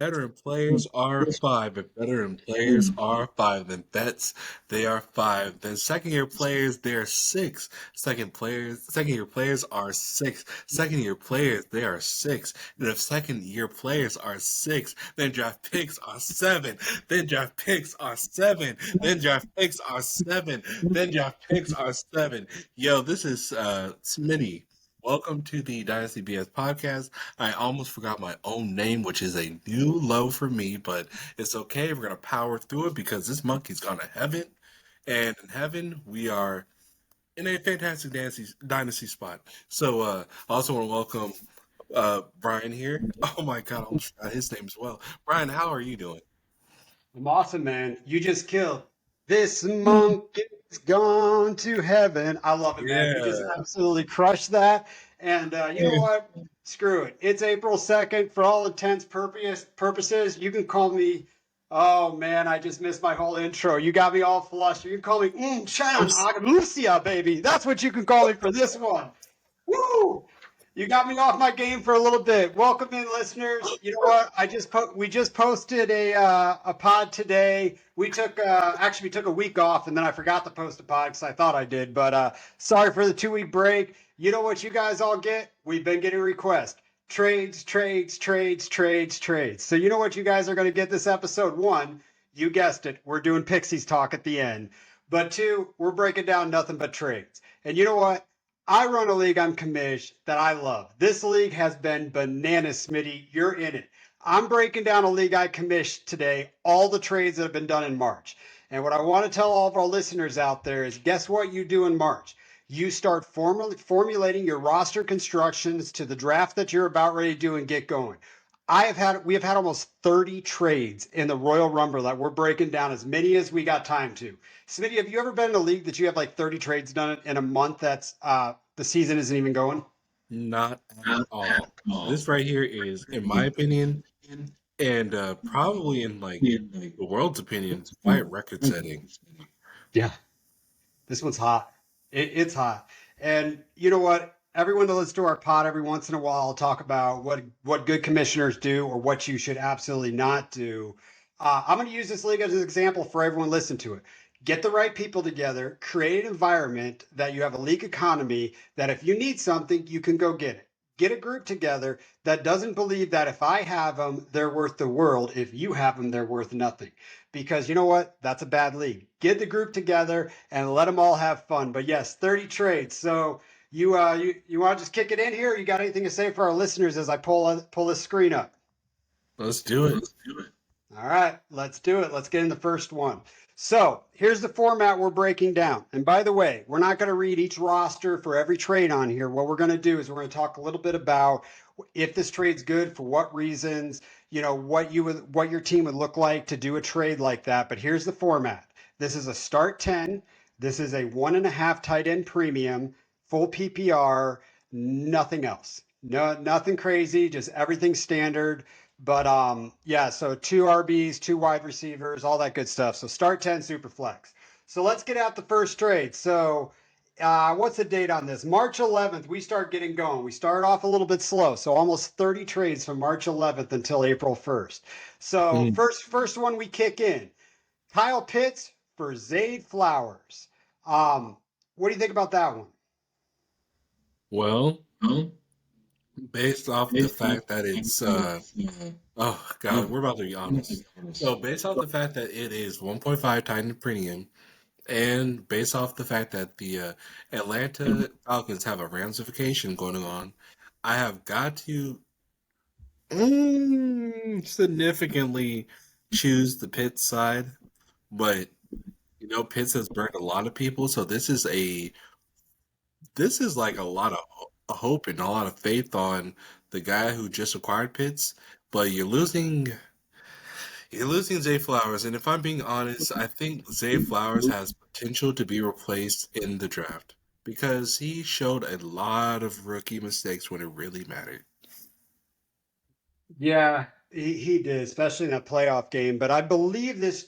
Veteran players are five. If veteran players are five, then vets, they are five. Then second year players, they're six. Second year players are six. Second year players, they are six. And if second year players are six, then draft picks are seven. Then draft picks are seven. Then draft picks are seven. Then draft picks are seven. Yo, this is Smitty. Welcome to the Dynasty BS podcast. I almost forgot my own name, which is a new low for me, but it's okay. We're going to power through it because this monkey's gone to heaven. And in heaven, we are in a fantastic dynasty spot. So I also want to welcome Brian here. Oh my God, I almost forgot his name as well. Brian, how are you doing? I'm awesome, man. You just killed. This monkey's gone to heaven. I love it, man. You just Yeah. absolutely crushed that. And you know what? Screw it. It's April 2nd. For all intents purposes, you can call me. Oh, man, I just missed my whole intro. You got me all flushed. You can call me Chan Agalucia, baby. That's what you can call me for this one. Woo! You got me off my game for a little bit. Welcome in, listeners. You know what? We just posted a pod today. We took a week off, and then I forgot to post a pod because I thought I did. But sorry for the 2 week break. You know what you guys all get? We've been getting requests. Trades, trades, trades, trades, trades. So you know what you guys are going to get this episode? One, you guessed it. We're doing Pixies talk at the end. But two, we're breaking down nothing but trades. And you know what? I run a league on commish that I love. This league has been bananas, Smitty. You're in it. I'm breaking down a league I commissioned today, all the trades that have been done in March. And what I want to tell all of our listeners out there is guess what you do in March? You start formulating your roster constructions to the draft that you're about ready to do and get going. We have had almost 30 trades in the Royal Rumble that we're breaking down as many as we got time to. Smitty, have you ever been in a league that you have like 30 trades done in a month that's the season isn't even going? Not at all. This right here is, in my opinion, and probably in like the world's opinion, quite record setting. Yeah. This one's hot. It's hot. And you know what? Everyone that listens to our pod every once in a while will talk about what good commissioners do or what you should absolutely not do. I'm going to use this league as an example for everyone listening to it. Get the right people together, create an environment that you have a league economy that if you need something, you can go get it. Get a group together that doesn't believe that if I have them, they're worth the world. If you have them, they're worth nothing. Because you know what? That's a bad league. Get the group together and let them all have fun. But yes, 30 trades. So you want to just kick it in here? Or you got anything to say for our listeners as I pull this screen up? Let's do it. All right, let's do it. Let's get in the first one. So here's the format we're breaking down. And by the way, we're not going to read each roster for every trade on here. What we're going to do is we're going to talk a little bit about if this trade's good, for what reasons, what your team would look like to do a trade like that. But here's the format. This is a start 10. This is a 1.5 tight end premium, full PPR, nothing else. No, nothing crazy, just everything standard. But yeah, so two RBs, two wide receivers, all that good stuff. So start 10 super flex. So let's get out the first trade. So what's the date on this? March 11th, we start getting going. We start off a little bit slow. So almost 30 trades from March 11th until April 1st. So Mm. first one we kick in. Kyle Pitts for Zayd Flowers. What do you think about that one? Well, based off the fact that it's oh god, we're about to be honest. So based off the fact that it is 1.5 Titan premium, and based off the fact that the Atlanta Falcons have a ramification going on, I have got to significantly choose the Pitts side. But Pitts has burned a lot of people, so this is like a lot of hope and a lot of faith on the guy who just acquired Pitts. But you're losing Zay Flowers, and if I'm being honest, I think Zay Flowers has potential to be replaced in the draft because he showed a lot of rookie mistakes when it really mattered. Yeah, he did, especially in that playoff game. But I believe this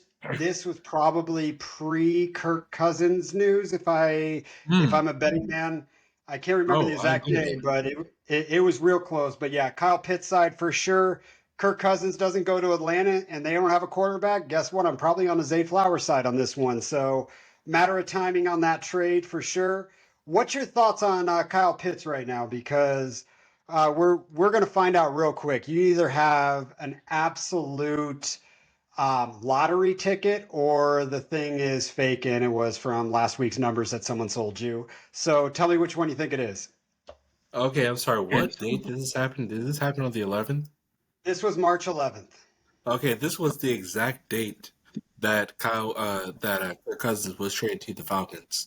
was probably pre Kirk Cousins news. If Hmm. I'm a betting man, I can't remember the Oh, I exact agree. day, but it was real close. But yeah, Kyle Pitts side for sure. Kirk Cousins doesn't go to Atlanta and they don't have a quarterback, guess what? I'm probably on the Zay Flowers side on this one. So, matter of timing on that trade for sure. What's your thoughts on Kyle Pitts right now? Because we're going to find out real quick. You either have an absolute lottery ticket or the thing is fake and it was from last week's numbers that someone sold you. So, tell me which one you think it is. Okay, I'm sorry. What date did this happen? Did this happen on the 11th? This was March 11th. Okay, this was the exact date that Kirk Cousins was traded to the Falcons.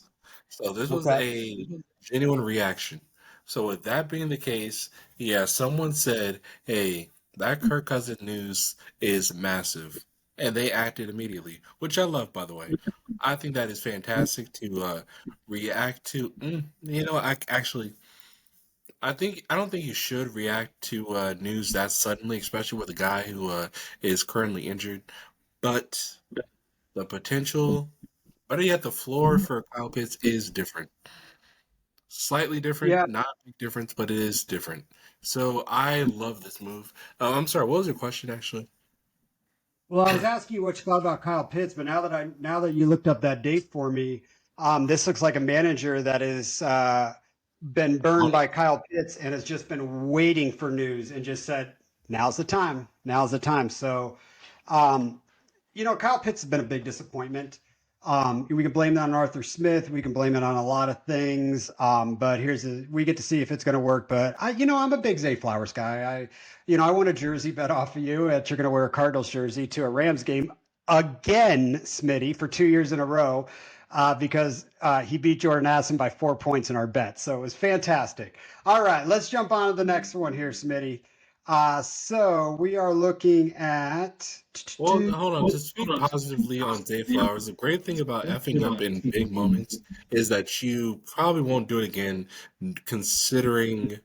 So this was Okay. a genuine reaction. So with that being the case, yeah, someone said, "Hey, that Kirk Cousins news is massive," and they acted immediately, which I love, by the way. I think that is fantastic to react to. I don't think you should react to news that suddenly, especially with a guy who is currently injured. But the potential, better yet, the floor for Kyle Pitts is different. Slightly different, Yeah. not a big difference, but it is different. So I love this move. I'm sorry, what was your question actually? Well, I was asking you what you thought about Kyle Pitts, but now that you looked up that date for me, this looks like a manager that has been burned by Kyle Pitts and has just been waiting for news and just said, "Now's the time. Now's the time." So, um, Kyle Pitts has been a big disappointment. We can blame that on Arthur Smith. We can blame it on a lot of things. But we get to see if it's going to work. But I'm a big Zay Flowers guy. I won a jersey bet off of you that you're going to wear a Cardinals jersey to a Rams game again, Smitty, for 2 years in a row. Because he beat Jordan Addison by 4 points in our bet. So it was fantastic. All right, let's jump on to the next one here, Smitty. So we are looking at. Well, hold on. To speak positively on Zay Flowers, the great thing about effing up in big moments is that you probably won't do it again, considering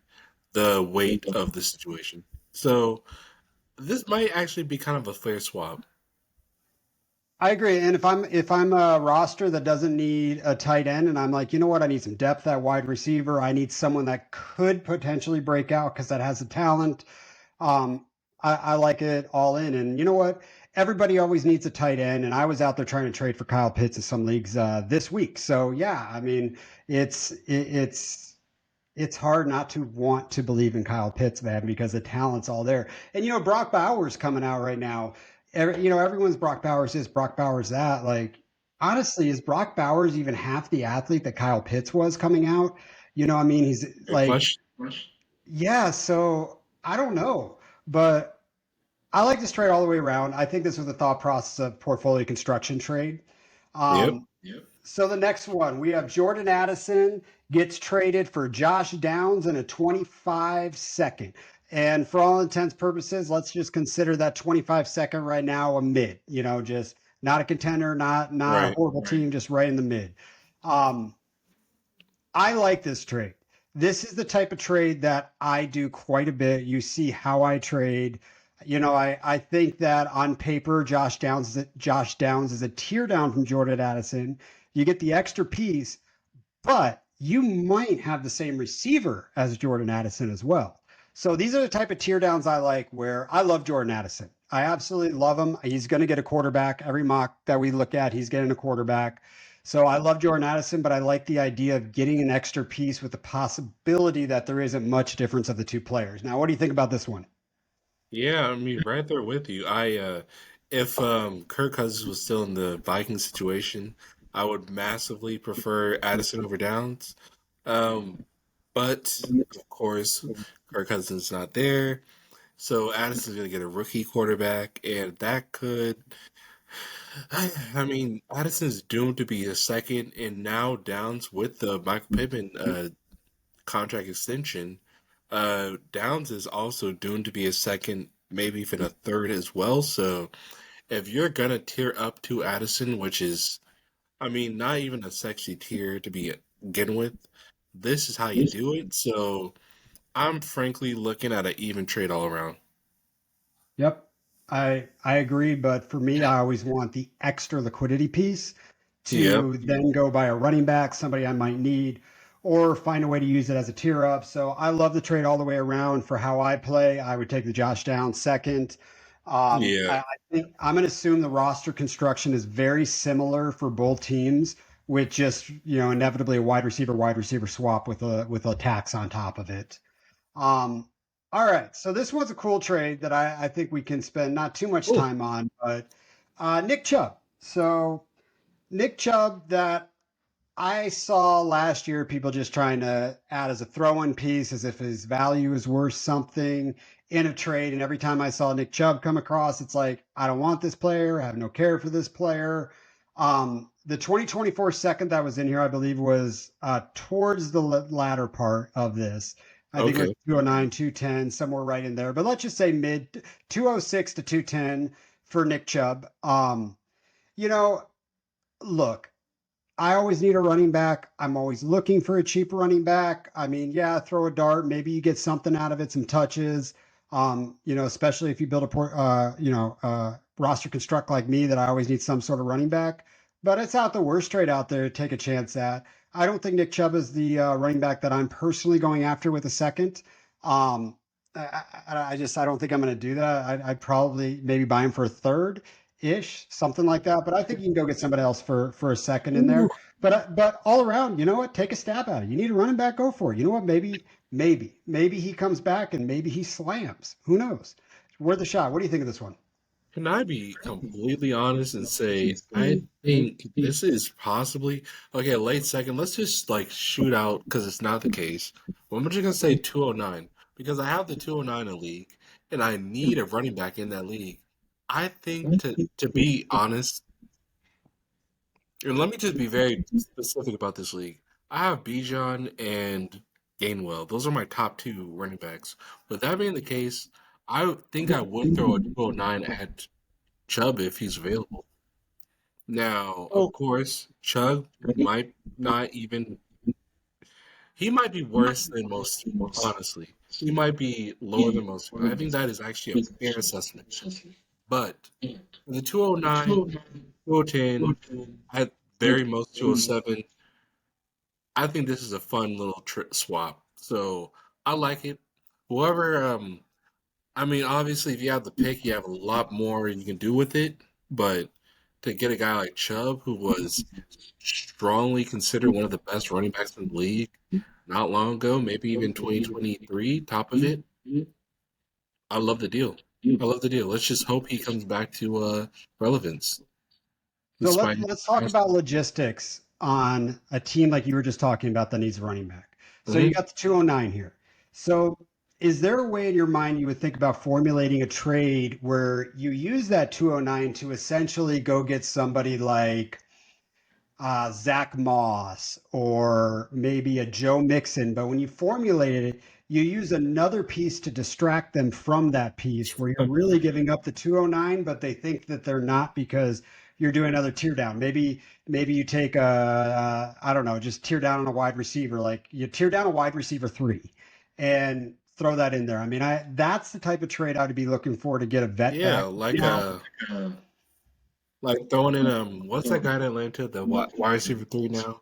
the weight of the situation. So this might actually be kind of a fair swap. I agree. And if I'm a roster that doesn't need a tight end, and I'm like, you know what, I need some depth at wide receiver. I need someone that could potentially break out because that has the talent. Um, I like it all in. And you know what? Everybody always needs a tight end. And I was out there trying to trade for Kyle Pitts in some leagues this week. So yeah, I mean, it's hard not to want to believe in Kyle Pitts, man, because the talent's all there. And Brock Bowers coming out right now. Everyone's Brock Bowers this, Brock Bowers that. Like, honestly, is Brock Bowers even half the athlete that Kyle Pitts was coming out? I mean, he's Good like, question. yeah. So I don't know, but I like this trade all the way around. I think this was the thought process of portfolio construction trade. Yep. So the next one, we have Jordan Addison gets traded for Josh Downs in a 25 second. And for all intents purposes, let's just consider that 25 second right now a mid, just not a contender, not a Right. horrible team, just right in the mid. Um, I like this trade. This is the type of trade that I do quite a bit. You see how I trade. I think that on paper, Josh Downs is a tier down from Jordan Addison. You get the extra piece, but you might have the same receiver as Jordan Addison as well. So these are the type of tear downs I like where I love Jordan Addison. I absolutely love him. He's going to get a quarterback. Every mock that we look at, he's getting a quarterback. So I love Jordan Addison, but I like the idea of getting an extra piece with the possibility that there isn't much difference of the two players. Now, what do you think about this one? Yeah, I mean, right there with you. If Kirk Cousins was still in the Viking situation, I would massively prefer Addison over Downs. Um, but of course, Kirk Cousins is not there, so Addison's going to get a rookie quarterback, and that could. I mean, Addison's doomed to be a second, and now Downs with the Michael Pittman contract extension. Downs is also doomed to be a second, maybe even a third as well. So if you're gonna tier up to Addison, which is, I mean, not even a sexy tier to begin with, this is how you do it. So I'm frankly looking at an even trade all around. Yep. I agree, but for me, I always want the extra liquidity piece Yep. to then go buy a running back, somebody I might need, or find a way to use it as a tier up. So I love the trade all the way around. For how I play, I would take the Josh Downs second. Yeah. I think I'm going to assume the roster construction is very similar for both teams, with just inevitably a wide receiver swap with a tax on top of it. Um, all right, so this was a cool trade that I think we can spend not too much Oh, time on, but Nick Chubb. So Nick Chubb, that I saw last year, people just trying to add as a throw-in piece, as if his value is worth something in a trade. And every time I saw Nick Chubb come across, it's like, I don't want this player. I have no care for this player. The 2024 second that was in here, I believe, was towards the latter part of this. I think it was okay. 209, 210, somewhere right in there. But let's just say mid 206 to 210 for Nick Chubb. You know, look, I always need a running back. I'm always looking for a cheap running back. I mean, yeah, throw a dart. Maybe you get something out of it, some touches. Especially if you build roster construct like me, that I always need some sort of running back. But it's not the worst trade out there to take a chance at. I don't think Nick Chubb is the running back that I'm personally going after with a second. Um, I don't think I'm going to do that. I'd probably maybe buy him for a third ish, something like that. But I think you can go get somebody else for a second in Ooh. there. But all around, you know what? Take a stab at it. You need a running back, go for it. You know what? Maybe he comes back and maybe he slams. Who knows? Worth a shot. What do you think of this one? Can I be completely honest and say I think this is possibly okay, late second. Let's just like shoot out because it's not the case. Well, I'm just gonna say 209 because I have the 209 in a league and I need a running back in that league. I think to be honest, and let me just be very specific about this league. I have Bijan and Gainwell. Those are my top two running backs. With that being the case, I think I would throw a 209 at Chubb if he's available. Now, of Oh, course, Chubb might not even. He might be worse than most people, honestly. He might be lower than most people. I think that is actually a fair assessment. But the 209, 210, at very most 207, I think this is a fun little swap. So I like it. Whoever, I mean, obviously, if you have the pick, you have a lot more you can do with it. But to get a guy like Chubb, who was strongly considered one of the best running backs in the league not long ago, maybe even 2023, top of it, I love the deal. I love the deal. Let's just hope he comes back to relevance so despite let's talk about logistics on a team like you were just talking about that needs a running back. So you Mhm. got the 209 here. So is there a way in your mind you would think about formulating a trade where you use that 209 to essentially go get somebody like Zach Moss or maybe a Joe Mixon, but when you formulate it, you use another piece to distract them from that piece where you're really giving up the 209, but they think that they're not because you're doing another tear down. Maybe you take I don't know, just tear down on a wide receiver, like you tear down a wide receiver three and throw that in there. I mean, I that's the type of trade I'd be looking for to get a vet Yeah, back now. like throwing in what's that guy in Atlanta, the wide receiver three now,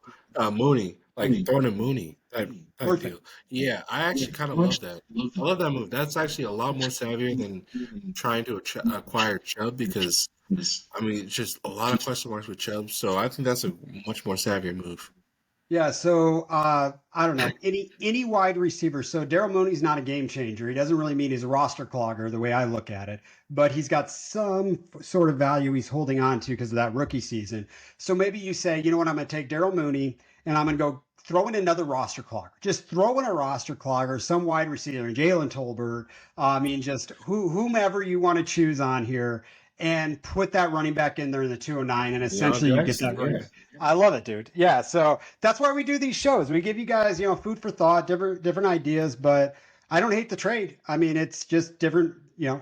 Mooney, like throwing in Mooney type Perfect. deal. Yeah, I actually kind of love that. I love that move. That's actually a lot more savvier than trying to acquire Chubb because I mean it's just a lot of question marks with Chubb. So I think that's a much more savvier move. Yeah, so I don't know any wide receiver. So Daryl Mooney's not a game changer. He doesn't really mean he's a roster clogger the way I look at it, but he's got some sort of value he's holding on to because of that rookie season. So maybe you say, you know what, I'm going to take Daryl Mooney and I'm going to go throw in another roster clogger. Just throw in a roster clogger, some wide receiver, Jalen Tolbert. I mean, just whomever you want to choose on here, and put that running back in there in the 209, and Deion essentially you get Jackson, that running yeah. back. I love it, dude. Yeah, so that's why we do these shows. We give you guys, food for thought, different ideas, but I don't hate the trade. I mean, it's just different,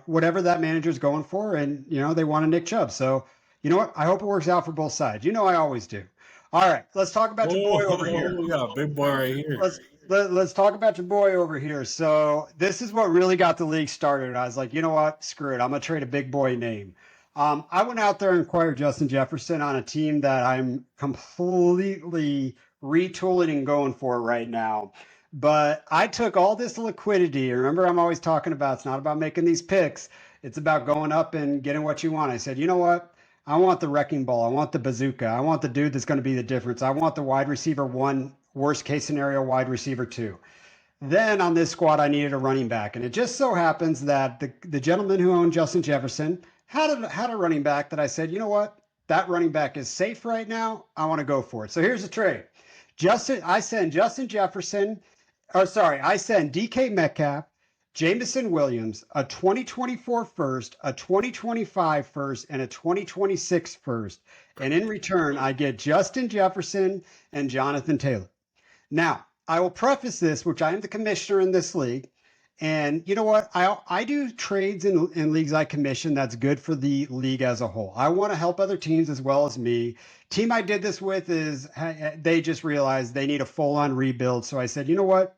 whatever that manager's going for, and they want a Nick Chubb. So, you know what? I hope it works out for both sides. I always do. All right, let's talk about your boy over here. Oh, we got a big boy right here. Let's talk about your boy over here. So this is what really got the league started. I was like, you know what? Screw it. I'm gonna trade a big boy name. I went out there and acquired Justin Jefferson on a team that I'm completely retooling and going for it right now. But I took all this liquidity. Remember, I'm always talking about it's not about making these picks. It's about going up and getting what you want. I said, you know what? I want the wrecking ball. I want the bazooka. I want the dude that's going to be the difference. I want the wide receiver one, worst case scenario, wide receiver two. Then on this squad, I needed a running back. And it just so happens that the gentleman who owned Justin Jefferson had a running back that I said, you know what? That running back is safe right now. I want to go for it. So here's the trade. I send Justin Jefferson, or sorry, I send DK Metcalf, Jameson Williams, a 2024 first, a 2025 first, and a 2026 first. And in return, I get Justin Jefferson and Jonathan Taylor. Now, I will preface this, which I am the commissioner in this league. And you know what? I do trades in leagues I commission that's good for the league as a whole. I want to help other teams as well as me. Team I did this with is they just realized they need a full on rebuild. So I said, you know what?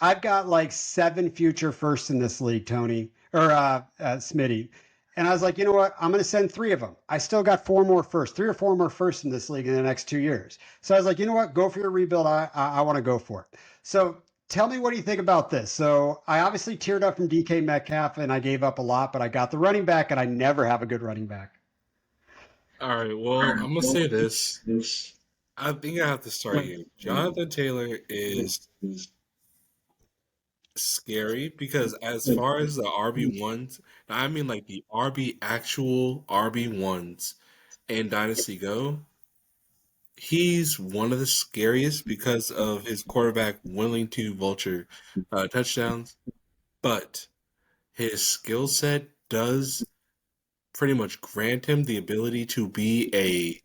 I've got like 7 future firsts in this league, Tony, or Smitty. And I was like, you know what? I'm going to send 3 of them. I still got 4 more firsts, 3 or 4 more firsts in this league in the next 2 years. So I was like, you know what? Go for your rebuild. I want to go for it. So tell me, what do you think about this? So I obviously tiered up from DK Metcalf and I gave up a lot, but I got the running back and I never have a good running back. All right. Well, I'm gonna say this. I think I have to start here. Jonathan Taylor is scary because as far as the RB1s, I mean like the actual RB1s in Dynasty go, he's one of the scariest because of his quarterback willing to vulture touchdowns, but his skill set does pretty much grant him the ability to be an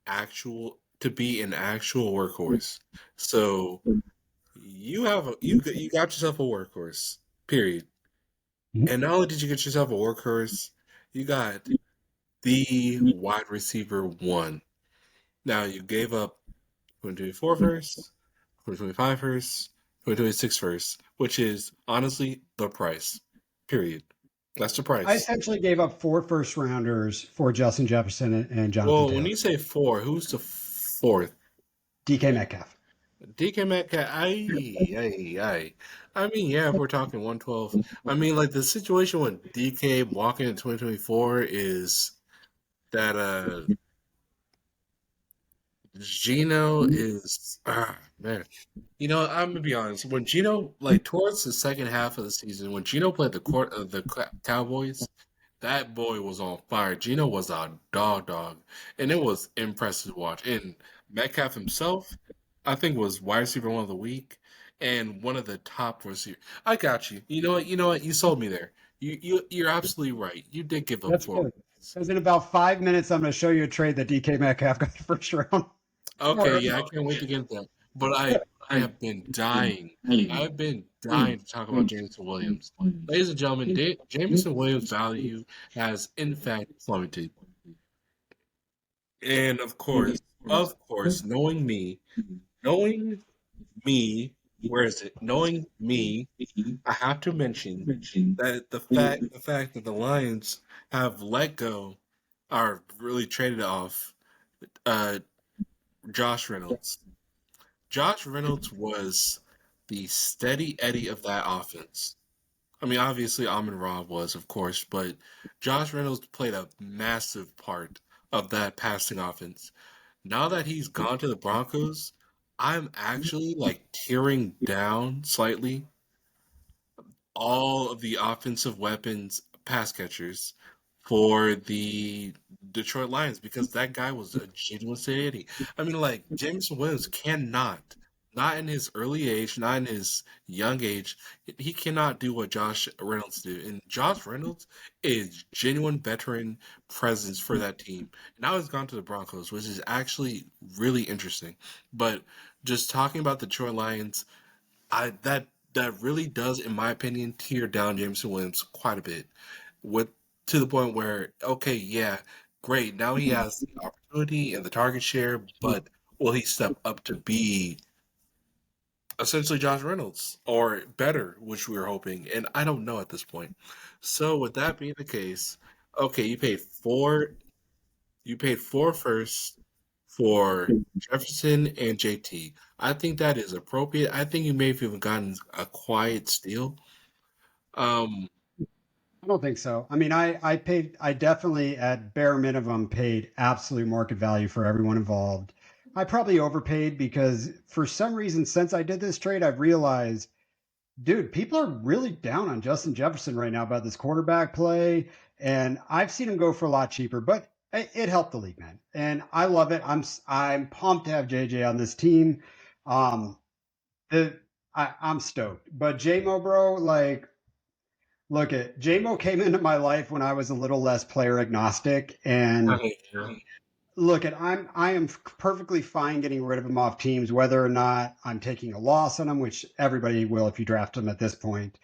actual workhorse. So you got yourself a workhorse. Period. And not only did you get yourself a workhorse, you got the wide receiver one. Now you gave up 2024 first, 2025 first, 2026 first, which is honestly the price. Period. That's the I price. essentially gave up 4 first rounders for Justin Jefferson and Jonathan Well, when Taylor. you say 4, who's the fourth? DK Metcalf. DK Metcalf, I mean, yeah, if we're talking 112, I mean, like the situation with DK walking in 2024 is that Gino is man. You know, I'm gonna be honest. When Gino, like towards the second half of the season, when Gino played the court of the Cowboys, that boy was on fire. Gino was a dog, and it was impressive to watch. And Metcalf himself, I think, was wide receiver one of the week and one of the top receivers. I got you. You know what? You know what? You sold me there. You're absolutely right. You did give up That's 4. good. Because in about 5 minutes, I'm going to show you a trade that DK Metcalf got the first round. Okay, yeah, I can't wait to get that. But I have been dying. I've been dying to talk about Jameson Williams. Ladies and gentlemen, Jameson Williams' value has in fact plummeted. And of course, knowing me, where is it? Knowing me, I have to mention that the fact that the Lions have let go, or really traded off, uh, Josh Reynolds. Josh Reynolds was the steady Eddie of that offense. I mean, obviously, Amon Ra was, of course, but Josh Reynolds played a massive part of that passing offense. Now that he's gone to the Broncos, I'm actually like tearing down slightly all of the offensive weapons, pass catchers for the Detroit Lions because that guy was a genuine steady. I mean, like Jameson Williams cannot, not in his early age, not in his young age, he cannot do what Josh Reynolds did. And Josh Reynolds is genuine veteran presence for that team. Now he's gone to the Broncos, which is actually really interesting. But just talking about the Detroit Lions, I that really does, in my opinion, tear down Jameson Williams quite a bit. With to the point where, okay, yeah, great. Now he has the opportunity and the target share, but will he step up to be essentially Josh Reynolds or better, which we were hoping? And I don't know at this point. So with that being the case, okay, you paid four firsts for Jefferson and JT. I think that is appropriate. I think you may have even gotten a quiet steal. Um, I don't think so. I mean, I definitely at bare minimum paid absolute market value for everyone involved. I probably overpaid because for some reason, since I did this trade, I've realized, dude, people are really down on Justin Jefferson right now about this quarterback play, and I've seen him go for a lot cheaper, but it helped the league, man, and I love it. I'm pumped to have JJ on this team. Um, the I'm stoked, but JMO, bro, like, look at JMO came into my life when I was a little less player agnostic, and look at I am perfectly fine getting rid of him off teams, whether or not I'm taking a loss on him, which everybody will if you draft him at this point.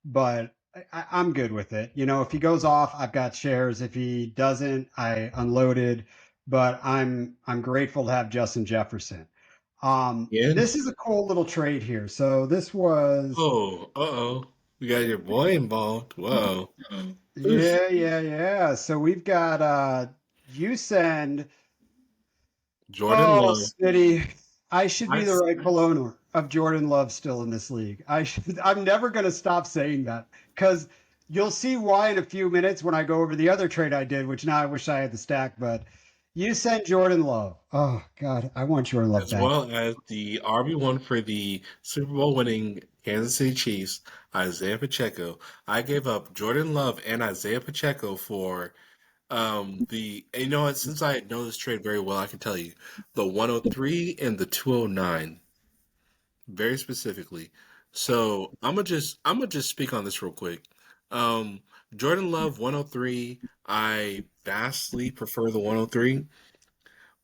But I'm good with it. You know, if he goes off, I've got shares. If he doesn't, I unloaded. But I'm grateful to have Justin Jefferson. again. This is a cool little trade here. So this was Oh, uh-oh. We got your boy involved. Whoa. yeah. So we've got you send. Jordan Oh, Love. Smitty, I should I be the s- rightful owner of Jordan Love still in this league. I should. I'm never going to stop saying that because you'll see why in a few minutes when I go over the other trade I did, which now I wish I had the stack. But you sent Jordan Love. Oh God, I want Jordan Love as back. well as the RB1 for the Super Bowl winning Kansas City Chiefs, Isaiah Pacheco. I gave up Jordan Love and Isaiah Pacheco for the you know what, since I know this trade very well, I can tell you the 103 and the 209 very specifically. So I'm gonna just speak on this real quick. Um, Jordan Love 103. I vastly prefer the 103,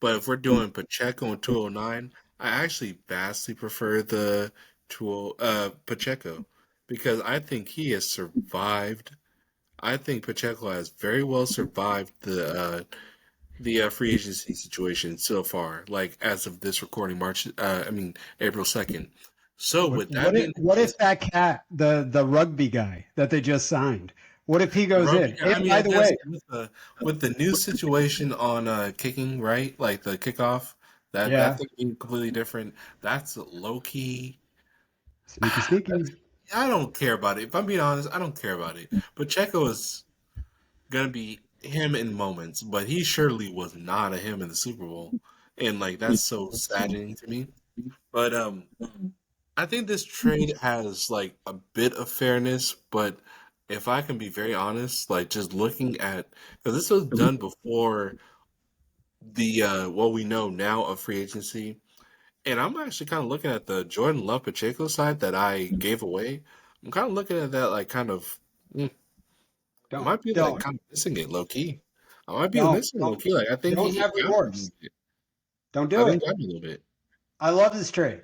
but if we're doing Pacheco and 209, I actually vastly prefer the 20 Pacheco because I think he has survived. I think Pacheco has very well survived the free agency situation so far, like as of this recording, April 2nd. So with that being the What case, if that cat, the rugby guy that they just signed, what if he the goes rugby in? guy, I And mean, by I the guess way, with the new situation on kicking, right? Like the kickoff, that yeah, thing being completely different. That's low key. sneaky, sneaky. I don't care about it. If I'm being honest, I don't care about it. Pacheco is gonna be him in moments, but he surely was not a him in the Super Bowl, and like that's so saddening to me. But I think this trade has like a bit of fairness, but if I can be very honest, like just looking at because this was done before the what we know now of free agency, and I'm actually kind of looking at the Jordan Love Pacheco side that I gave away. I'm kind of looking at that like kind of I Don't, might be like don't, kind of missing it low key. I might be don't, missing it low don't, key. Like I think don't he have got me a little remorse. bit. Don't I do think it. he got me a little bit. I love this trade.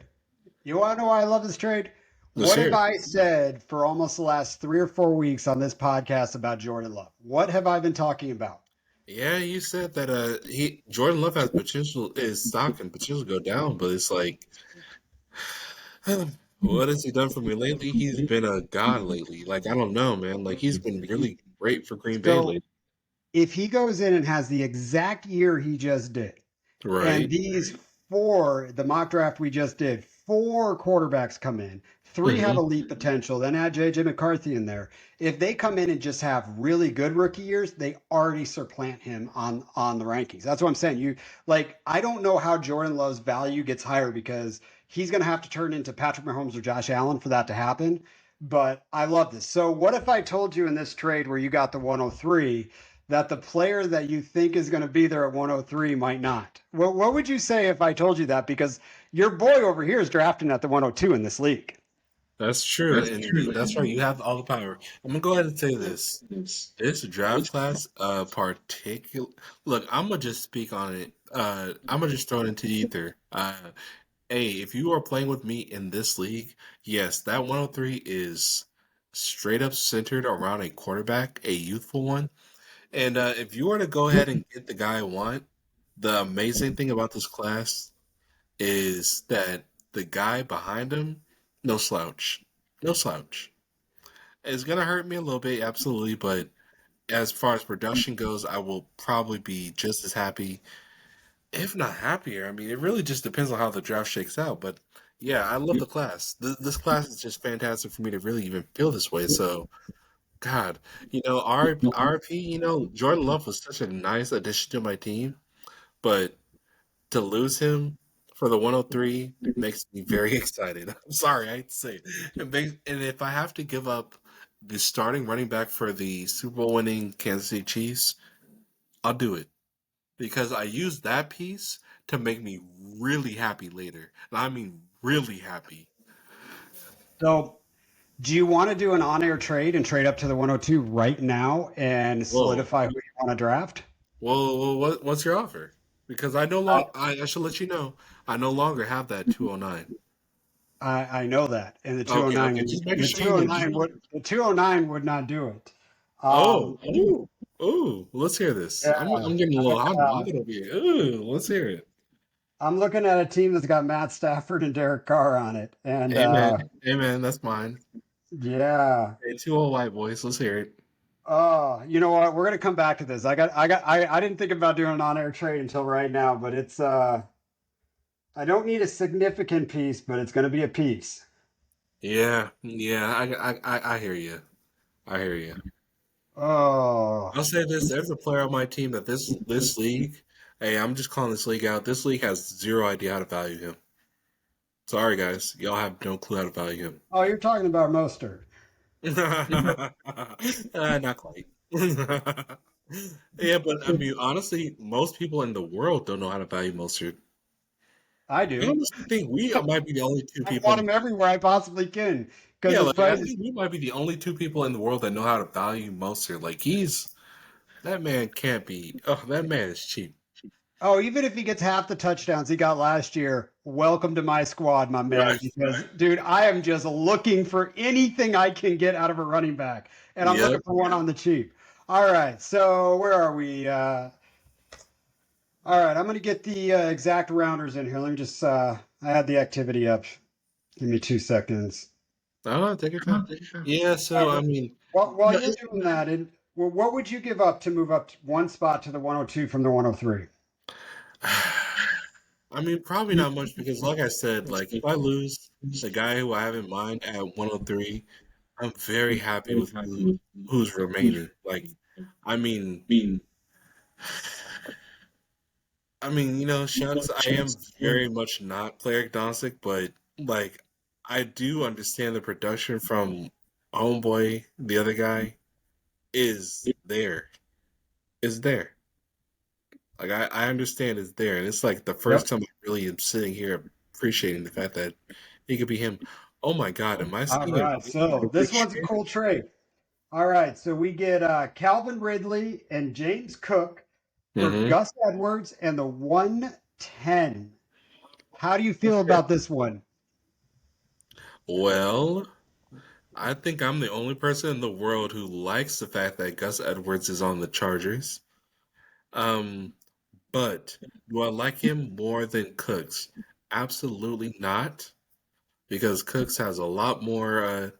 You want to know why I love this trade? Let's What hear have it. I said for almost the last 3 or 4 weeks on this podcast about Jordan Love? What have I been talking about? Yeah, you said that he Jordan Love has potential, his stock and potential to go down, but it's like what has he done for me lately? He's been a god lately. Like I don't know, man. Like he's been really great for Green Bay So lately. if he goes in and has the exact year he just did, and Right. these four, the mock draft we just did, four quarterbacks come in. Three have Hmm. elite potential. Then add JJ McCarthy in there. If they come in and just have really good rookie years, they already supplant him on the rankings. That's what I'm saying. You like, I don't know how Jordan Love's value gets higher because he's going to have to turn into Patrick Mahomes or Josh Allen for that to happen. But I love this. So what if I told you in this trade where you got the 103 that the player that you think is going to be there at 103 might not? What would you say if I told you that? Because your boy over here is drafting at the 102 in this league. That's true, and that's right. You have all the power. I'm gonna go ahead and say this. This draft class, particular. Look, I'm gonna just speak on it. I'm gonna just throw it into the ether. Hey, if you are playing with me in this league, yes, that 103 is straight up centered around a quarterback, a youthful one. And if you were to go ahead and get the guy I want, the amazing thing about this class is that the guy behind him, no slouch. No slouch. It's gonna hurt me a little bit, absolutely, but as far as production goes, I will probably be just as happy. if not happier. I mean, it really just depends on how the draft shakes out. But yeah, I love the class. This class is just fantastic for me to really even feel this way. So, God, RP, Jordan Love was such a nice addition to my team, but to lose him for the 103 makes me very excited. I'm sorry, I hate to say it. And if I have to give up the starting running back for the Super Bowl winning Kansas City Chiefs, I'll do it because I use that piece to make me really happy later. And I mean, really happy. So, do you want to do an on-air trade and trade up to the 102 right now and Whoa. solidify who you want to draft? What's your offer? Because I no I, longer, I should let you know, I no longer have that 209. I know that, and Okay, okay, just making sure you know. the 209 would not do it. Oh, Um, ooh, let's hear this. yeah, I'm getting a little hot and bothered over here. Ooh, let's hear it. I'm looking at a team that's got Matt Stafford and Derek Carr on it, and Amen. Amen. That's mine. yeah. Hey, two old white boys. Let's hear it. Oh, you know what? We're gonna come back to this. I didn't think about doing an on-air trade until right now, but it's I don't need a significant piece, but it's gonna be a piece. Yeah, yeah. I hear you. I hear you. Oh, I'll say this: there's a player on my team that this league. Hey, I'm just calling this league out. This league has zero idea how to value him. Sorry, guys. Y'all have no clue how to value him. oh, you're talking about Mostert. Not quite. Yeah, but I mean, honestly, most people in the world don't know how to value Mostert. I I do. honestly think we might be the only two I people. want him everywhere I possibly can because Yeah, his like I price is. think we might be the only two people in the world that know how to value Mostert. Like that man can't be. Oh, that man is cheap. Oh, even if he gets half the touchdowns he got last year, welcome to my squad, my man. Right. Because, dude, I am just looking for anything I can get out of a running back, and I'm looking Yep. for one on the cheap. All right, so where are we? All right, I'm going to get the exact rounders in here. Let me just, I had the activity up. Give me 2 seconds. Oh, take your time. Yeah. All So right, I mean, while you you're doing that, well, what would you give up to move up one spot to the 102 from the 103? know, I mean, probably not much because, like I said, like if I lose the guy who I have in mind at 103, I'm very happy with who's remaining. Like, I mean, Shucks, I am very much not player agnostic, but like I do understand the production from Homeboy, the other guy, is there. Is there. Like I understand it's there. And it's like the first Yep. time I really am sitting here appreciating the fact that he could be him. Oh my God, am I All seeing a right, so this one's a cool trade. All right, so we get Calvin Ridley and James Cook for hmm Gus Edwards and the 110. How do you feel about this one? Well, I think I'm the only person in the world who likes the fact that Gus Edwards is on the Chargers. Um, but do I like him more than Cooks? Absolutely not, because Cooks has a lot more.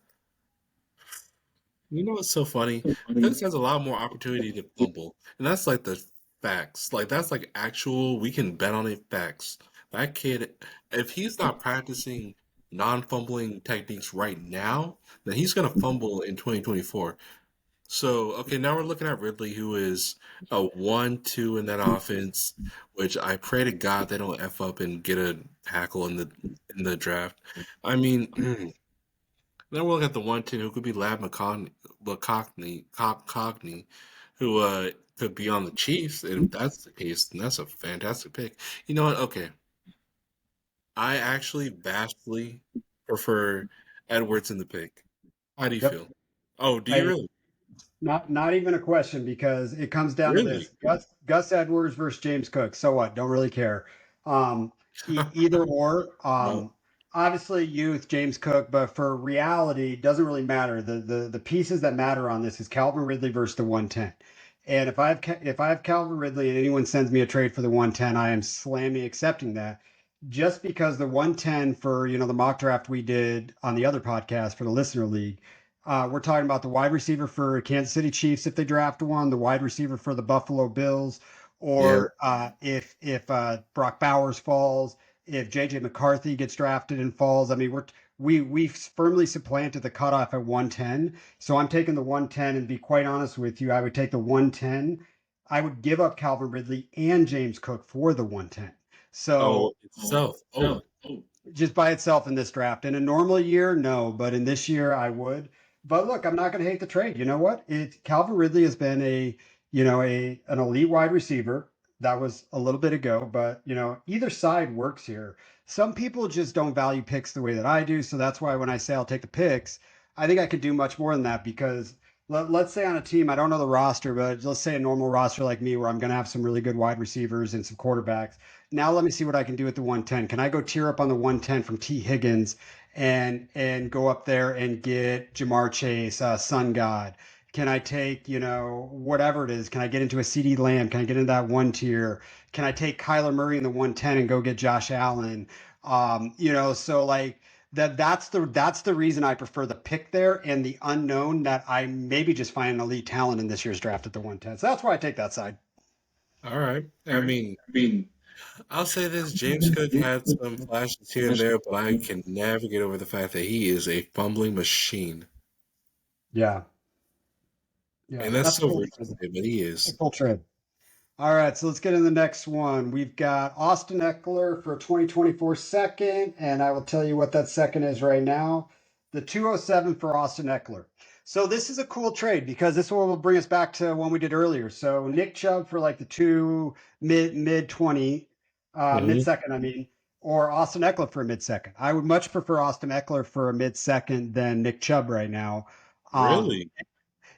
What's so funny? Cooks has a lot more opportunity to fumble, and that's like the facts. Like that's like actual. We can bet on it facts. That kid, if he's not practicing non-fumbling techniques right now, then he's gonna fumble in 2024. So, okay, now we're looking at Ridley, who is a 1-2 in that offense, which I pray to God they don't F up and get a tackle in the draft. I mean, then we're looking at the 1-2 who could be Cockney, who could be on the Chiefs. And if that's the case, then that's a fantastic pick. You know what? Okay. I actually vastly prefer Edwards in the pick. How do you Yep. feel? Oh, do you I, really? not even a question because it comes down to Really? this: Gus Edwards versus James Cook. So what? Don't really care. Either or. No. Obviously, youth James Cook, but for reality, doesn't really matter. The pieces that matter on this is Calvin Ridley versus the 110. And if I have Calvin Ridley and anyone sends me a trade for the 110, I am slamming accepting that. Just because the 110 for the mock draft we did on the other podcast for the listener league, we're talking about the wide receiver for Kansas City Chiefs if they draft one, the wide receiver for the Buffalo Bills, Yeah. or if Brock Bowers falls, if JJ McCarthy gets drafted and falls. I mean, we firmly supplanted the cutoff at 110. So I'm taking the 110, and be quite honest with you, I would take the 110. I would give up Calvin Ridley and James Cook for the 110. Oh, So itself. Oh, just by itself in this draft. In a normal year, no, but in this year, I would. But look, I'm not going to hate the trade. You know what? Calvin Ridley has been an elite wide receiver. That was a little bit ago, but either side works here. Some people just don't value picks the way that I do, so that's why when I say I'll take the picks, I think I could do much more than that because let's say on a team, I don't know the roster, but let's say a normal roster like me where I'm going to have some really good wide receivers and some quarterbacks. Now let me see what I can do with the 110. Can I go tier up on the 110 from T Higgins and go up there and get Jamar Chase, Sun God? Can I take, whatever it is? Can I get into a CD Lamb? Can I get into that one tier? Can I take Kyler Murray in the 110 and go get Josh Allen? So like that's the reason I prefer the pick there and the unknown that I maybe just find an elite talent in this year's draft at the 110. So that's why I take that side. all right. I mean, I'll say this: James Cook had some flashes here and there, but I can never get over the fact that he is a fumbling machine, Yeah. Yeah. and that's That's so cool. weird to say, but he is. Cool trade. All right, so let's get in the next one. We've got Austin Eckler for 2024 second, and I will tell you what that second is right now. The 207 for Austin Eckler. So this is a cool trade because this one will bring us back to one we did earlier. So Nick Chubb for like the two mid 20, mid Mhm. second, I mean, or Austin Eckler for a mid second. I would much prefer Austin Eckler for a mid second than Nick Chubb right now. Um, Really?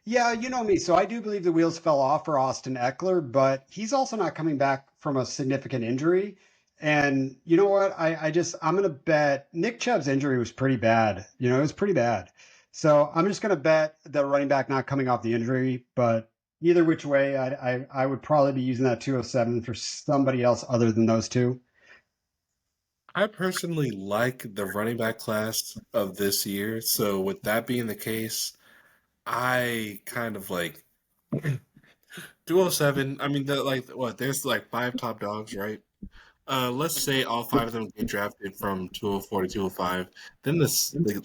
yeah, you know me. So I do believe the wheels fell off for Austin Eckler, but he's also not coming back from a significant injury. And you know what? I'm going to bet Nick Chubb's injury was pretty bad. It was pretty bad. So I'm just going to bet the running back not coming off the injury. But either which way, I would probably be using that 207 for somebody else other than those two. I personally like the running back class of this year. So with that being the case, I kind of like 207. I mean, there's like five top dogs, right? Let's say all five of them get drafted from 204 to 205. Then the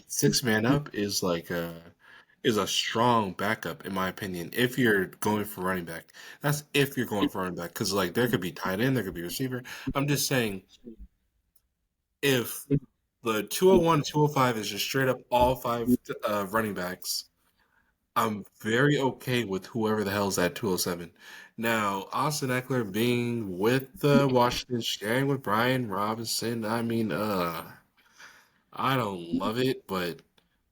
six man up is a strong backup in my opinion. If you're going for running back, that's if you're going for running back because like there could be tight end, there could be receiver. I'm just saying if the 201 205 is just straight up all five running backs, I'm very okay with whoever the hell's at 207. Now, Austin Eckler being with Washington, sharing with Brian Robinson, I mean, I don't love it, but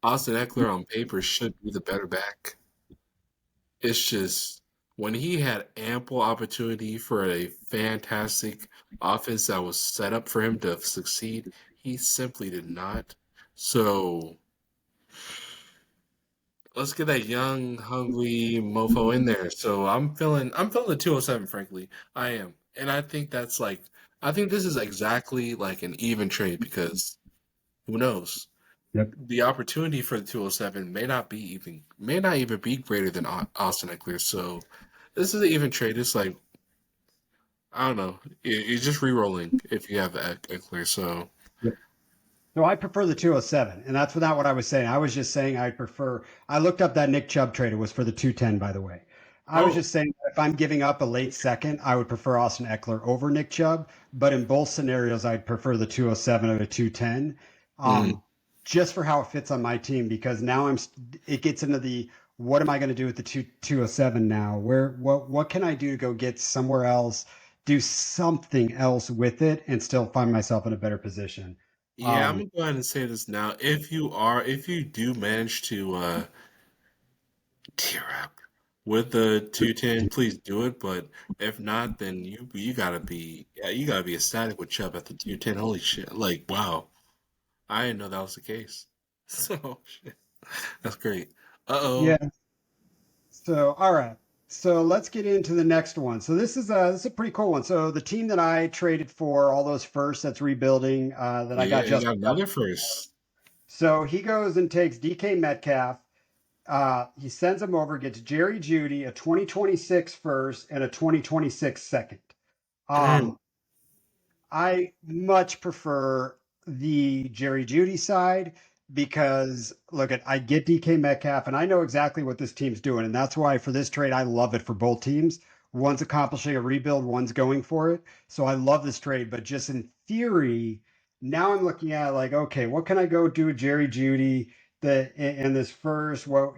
Austin Eckler on paper should be the better back. It's just when he had ample opportunity for a fantastic offense that was set up for him to succeed, he simply did not. So let's get that young, hungry mofo in there. So I'm feeling the 207, frankly. I am. And I think this is exactly like an even trade because who knows? Yep. The opportunity for the 207 may not even be greater than Austin Eckler. So this is an even trade. It's like I don't know. You're just re-rolling if you have Eckler. So So I prefer the 207, and that's not what I was saying. I was just saying I looked up that Nick Chubb trade. It was for the 210, by the way. I was oh, just saying if I'm giving up a late second, I would prefer Austin Eckler over Nick Chubb. But in both scenarios, I'd prefer the 207 over 210, mm, just for how it fits on my team. Because now it gets into the what am I going to do with the 207 now? What can I do to go get somewhere else, do something else with it, and still find myself in a better position? yeah. I'm Um, gonna go ahead and say this now. If you do manage to tear up with the 210, please do it. But if not, then you gotta be ecstatic with Chubb at the 210. Holy shit! Like wow, I didn't know that was the case. So shit, that's great. Uh yeah. oh. So, all right. So let's get into the next one. So this is a pretty cool one. So the team that I traded for all those firsts that's rebuilding that I Yeah, got you just got another first. so he goes and takes DK Metcalf, He sends him over, gets Jerry Judy, a 2026 first and a 2026 second. Mm. Um, I much prefer the Jerry Judy side because look at I get DK Metcalf and I know exactly what this team's doing, and that's why for this trade I love it for both teams. One's accomplishing a rebuild, one's going for it. So I love this trade, but just in theory, now I'm looking at like, okay, what can I go do with Jerry Judy that in this first? What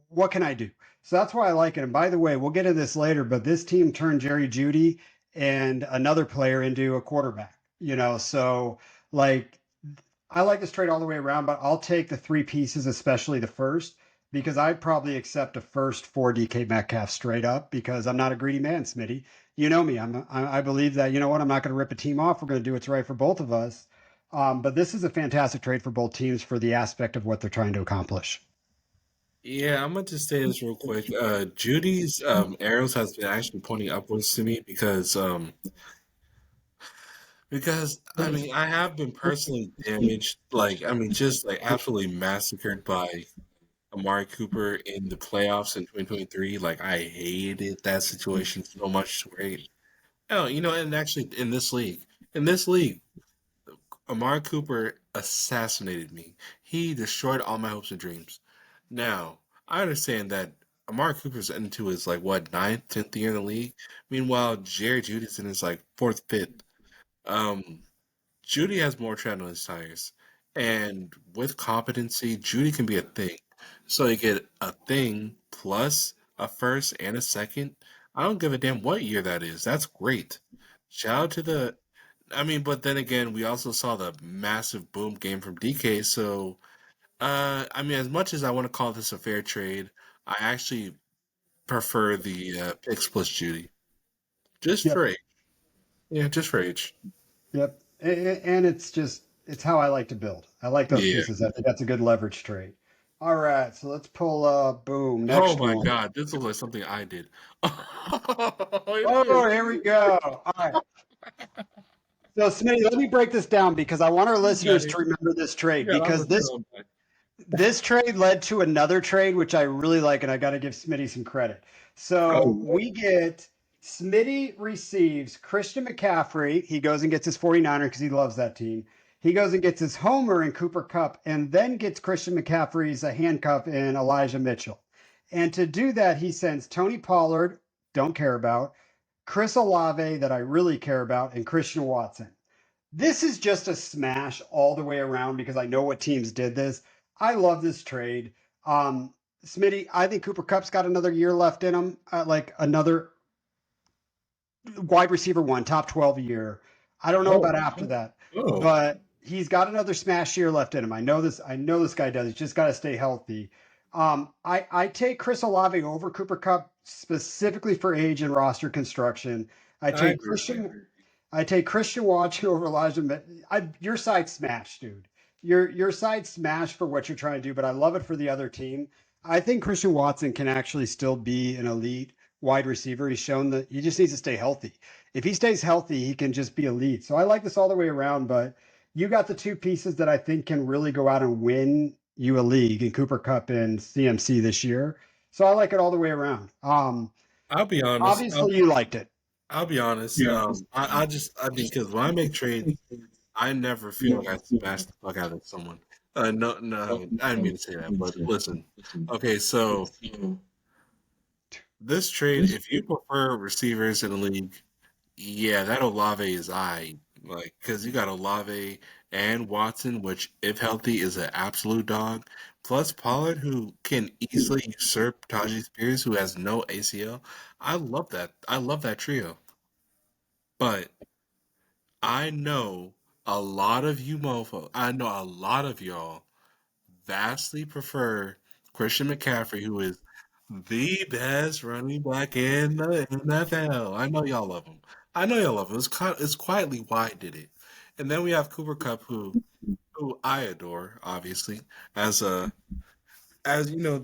what can I do? So that's why I like it. And by the way, we'll get into this later, but this team turned Jerry Judy and another player into a quarterback. So like I like this trade all the way around, but I'll take the three pieces, especially the first, because I'd probably accept a first for DK Metcalf straight up because I'm not a greedy man, Smitty. You know me. I believe that, you know what, I'm not going to rip a team off. We're going to do what's right for both of us. But this is a fantastic trade for both teams for the aspect of what they're trying to accomplish. Yeah, I'm gonna just say this real quick. Judy's arrows has been actually pointing upwards to me because I mean I have been personally damaged, like I mean just like absolutely massacred by Amari Cooper in the playoffs in 2023. Like I hated that situation so much. Right? Oh, and actually in this league, Amari Cooper assassinated me. He destroyed all my hopes and dreams. Now, I understand that Amari Cooper's into his like what ninth, 10th year in the league. Meanwhile, Jerry Judy's in his like fourth, fifth. Um, Judy has more tread on his tires, and with competency, Judy can be a thing. So you get a thing plus a first and a second. I don't give a damn what year that is. That's great. Shout out to the. I mean, but then again, we also saw the massive boom game from DK. So, I mean, as much as I want to call this a fair trade, I actually prefer the picks plus Judy, just Yep. for age. Yeah, just for age. Yep. And it's how I like to build. I like those Yeah. pieces. I think that's a good leverage trade. All right, so let's pull boom, Oh next my one. God, this looks like something I did. Oh, it is. Oh, here we go. All right. So Smitty, let me break this down because I want our You got listeners it. to remember this You trade got all because the this film back. this trade led to another trade which I really like, and I got to give Smitty some credit. So Oh, we get Smitty receives Christian McCaffrey. He goes and gets his 49er because he loves that team. He goes and gets his homer in Cooper Cup and then gets Christian McCaffrey's a handcuff in Elijah Mitchell. And to do that, he sends Tony Pollard, don't care about, Chris Olave, that I really care about, and Christian Watson. This is just a smash all the way around because I know what teams did this. I love this trade. Um, Smitty, I think Cooper Cup's got another year left in him, like another wide receiver one, top 12 year. I don't know oh, about after that, oh. but he's got another smash year left in him. I know this. I know this guy does. He's just got to stay healthy. I take Chris Olave over Cooper Cup specifically for age and roster construction. I I take agree. Christian. I take Christian Watson over Elijah. Your side smash, dude. Your side smash for what you're trying to do, but I love it for the other team. I think Christian Watson can actually still be an elite wide receiver. He's shown that he just needs to stay healthy. If he stays healthy, he can just be elite. So I like this all the way around, but you got the two pieces that I think can really go out and win you a league in Cooper Cup and CMC this year. So I like it all the way around. I'll be honest. Obviously you liked it. I'll be honest. I mean, because when I make trades, I never feel like I smash the fuck out of someone. No, no, I didn't mean to say that, but listen. Okay, so this trade, if you prefer receivers in the league, yeah, that Olave is like because you got Olave and Watson, which if healthy is an absolute dog. Plus Pollard, who can easily usurp Tajee Spears, who has no ACL. I love that. I love that trio. But I know a lot of you mofo. I know a lot of y'all vastly prefer Christian McCaffrey, who is the best running back in the NFL. I know y'all love him. I know y'all love him. It's quietly why I did it. And then we have Cooper Cup, who I adore, obviously, as a as you know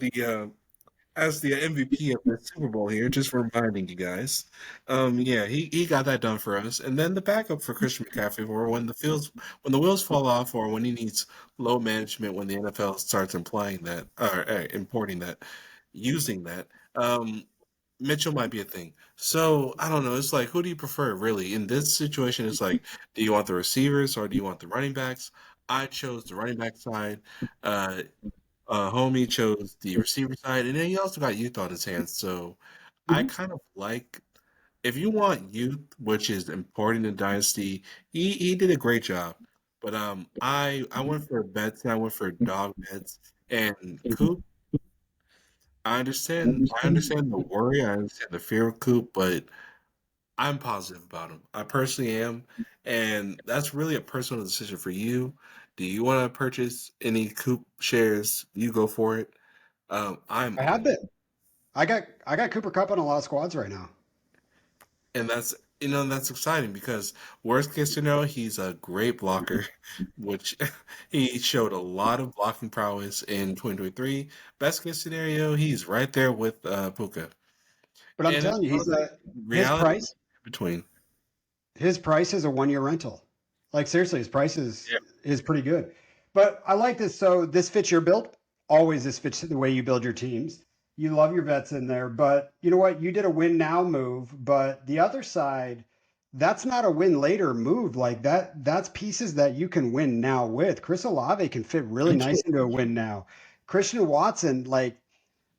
as the MVP of the Super Bowl here, just reminding you guys. Yeah, he got that done for us. And then the backup for Christian McCaffrey for when the wheels fall off or when he needs low management when the NFL starts implying that or importing that, using that. Mitchell might be a thing. So I don't know. It's like, who do you prefer, really? In this situation, it's like, do you want the receivers or do you want the running backs? I chose the running back side. Uh, Homie chose the receiver side, and then he also got youth on his hands. So I Mhm. kind of like if you want youth, which is important in Dynasty, he did a great job. But I went for bets and I went for dog bets and Coop. I understand the worry, I understand the fear of Coop, but I'm positive about him. I personally am, and that's really a personal decision for you. Do you want to purchase any Coop shares? You go for it. I'm I have been. I got Cooper Cup on a lot of squads right now. and that's exciting because worst case scenario, he's a great blocker, which he showed a lot of blocking prowess in 2023. Best case scenario, he's right there with Puka, But I'm and telling you, he's his reality price. in between. His price is a 1 year rental. Like seriously, his price is pretty good. But I like this. So this fits your build. Always this fits the way you build your teams. You love your vets in there, but you know what? You did a win now move, but the other side, that's not a win later move. Like that, that's pieces that you can win now with. Chris Olave can fit really nice into a win now. Christian Watson, like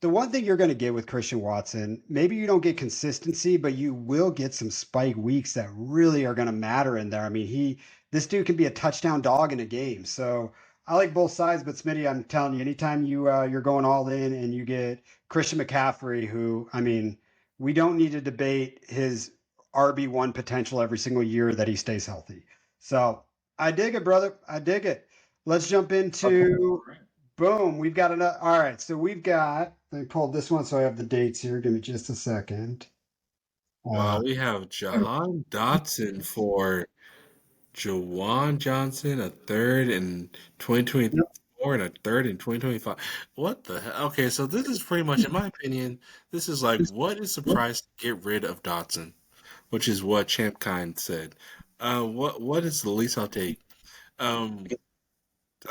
the one thing you're going to get with Christian Watson, maybe you don't get consistency, but you will get some spike weeks that really are going to matter in there. I mean, this dude can be a touchdown dog in a game. So I like both sides, but Smitty, I'm telling you, anytime you're going all in and you get Christian McCaffrey, who I mean, we don't need to debate his RB1 potential every single year that he stays healthy. So I dig it, brother. I dig it. Let's jump into boom. We've got another. All right. So we've got, let me pull this one so I have the dates here. Give me just a second. Uh, We have Jahan Dotson for Jawan Johnson, a third in yep. 2024 and a third in 2025. What the hell? Okay, so this is pretty much, in my opinion, this is like, what is the price to get rid of Dotson? Which is what Champ Kind said. What is the least I'll take? Um,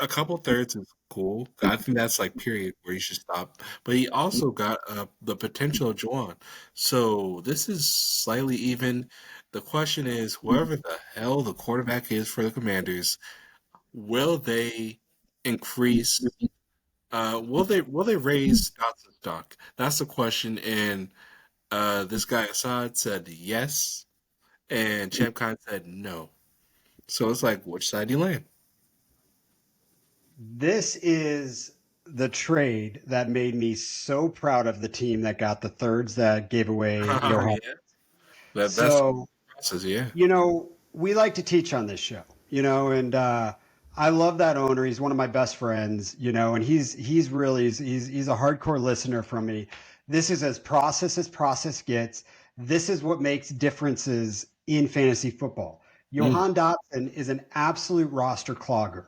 a couple thirds is cool. I think that's like period where you should stop. But he also got the potential of Juwan. So this is slightly even. The question is, whoever the hell the quarterback is for the Commanders, will they increase? Will they raise Dotson's stock? That's the question. And this guy Assad said yes, and Champ Khan said no. So it's like, which side do you land? This is the trade that made me so proud of the team that got the thirds that gave away Johan. Yeah, that's the So, process. Yeah. we like to teach on this show, and I love that owner. He's one of my best friends, and he's really he's a hardcore listener from me. This is as process gets. This is what makes differences in fantasy football. Mm. Johan Dotson is an absolute roster clogger.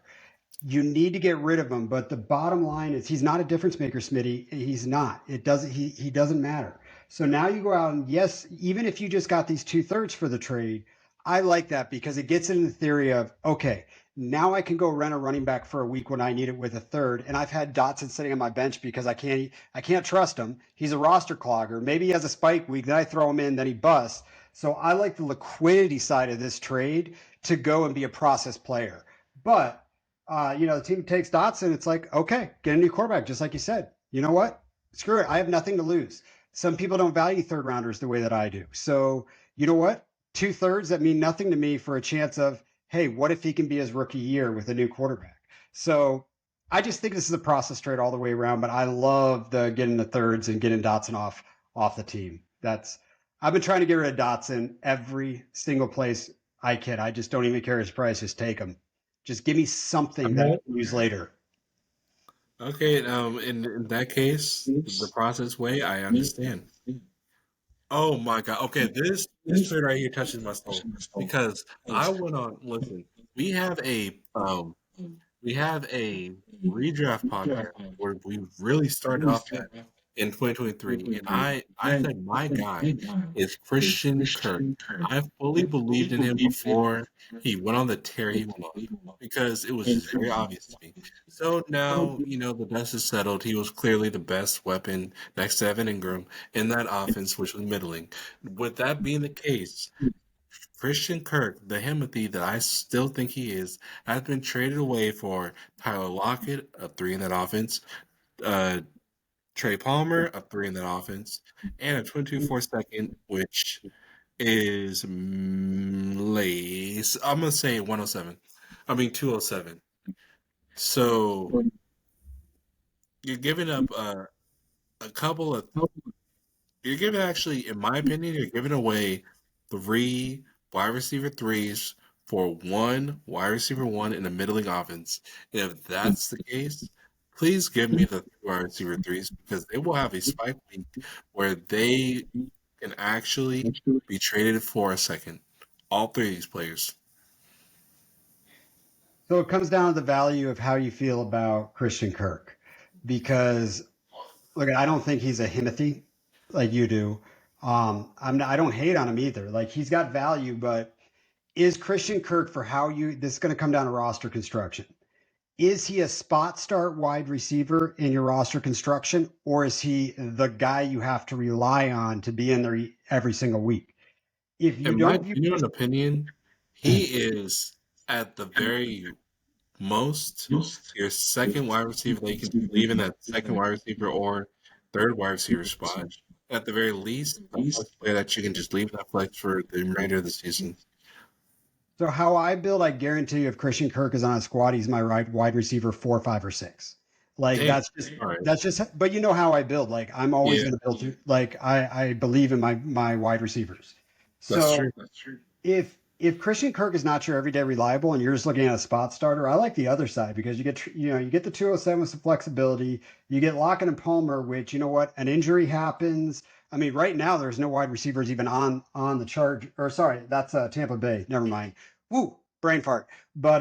You need to get rid of him, but the bottom line is he's not a difference maker, Smitty. He's not. It doesn't he doesn't matter. So now you go out and yes, even if you just got these 2/3 for the trade, I like that because it gets into the theory of okay, now I can go rent a running back for a week when I need it with a third. And I've had Dotson sitting on my bench because I can't trust him. He's a roster clogger. Maybe he has a spike week, then I throw him in, then he busts. So I like the liquidity side of this trade to go and be a process player. But the team takes Dotson. It's like, okay, get a new quarterback, just like you said. You know what? Screw it. I have nothing to lose. Some people don't value third rounders the way that I do. So, you know what? 2/3 that mean nothing to me for a chance of, hey, what if he can be his rookie year with a new quarterback? So I just think this is a process trade all the way around, but I love the getting the thirds and getting Dotson off the team. I've been trying to get rid of Dotson every single place I can. I just don't even care his price. Just take him. Just give me something that I can use later. Okay. In that case, the process way, I understand. Oh my God. Okay, this trade right here touches my soul because I went on. Listen, we have a um we have a redraft podcast where we really started off that in 2023, and I said my guy is Christian Kirk. I fully believed in him before he went on the tear he went on because it was just very obvious to me. So now, the dust is settled. He was clearly the best weapon next to Evan Ingram in that offense, which was middling. With that being the case, Christian Kirk, the Himothy that I still think he is, has been traded away for Tyler Lockett, a 3 in that offense, uh, Trey Palmer, a 3 in that offense, and a 22-4 second, which is lace. I'm going to say 107. I mean 207. So you're giving up a couple of. You're giving, actually, in my opinion, you're giving away 3 wide receiver 3s for 1 wide receiver 1 in a middling offense. If that's the case, please give me the wide receiver 3s because they will have a spike week where they can actually be traded for a second. All 3 of these players. So it comes down to the value of how you feel about Christian Kirk, because look, I don't think he's a Himothy like you do. I don't hate on him either. Like he's got value, but is Christian Kirk for how you? This is going to come down to roster construction. Is he a spot start wide receiver in your roster construction, or is he the guy you have to rely on to be in there every single week? If you In my don't view, genuine opinion, he is at the very most your second wide receiver that you can leave in that second wide receiver or third wide receiver spot. At the very least, a flex player that you can just leave that flex for the remainder of the season. so how I build, I guarantee you, if Christian Kirk is on a squad, he's my right wide receiver 4, 5, or 6. Like Damn. All right. that's just. But you know how I build. Like I'm always Yeah, going to build to. Like I believe in my wide receivers. that's So true. if Christian Kirk is not your everyday reliable and you're just looking at a spot starter, I like the other side because you get the 207 with some flexibility. You get Lockett and Palmer, which you know what, an injury happens. I mean, right now there's no wide receivers even on the charge. Or sorry, that's Tampa Bay. Never mind. Woo, brain fart. But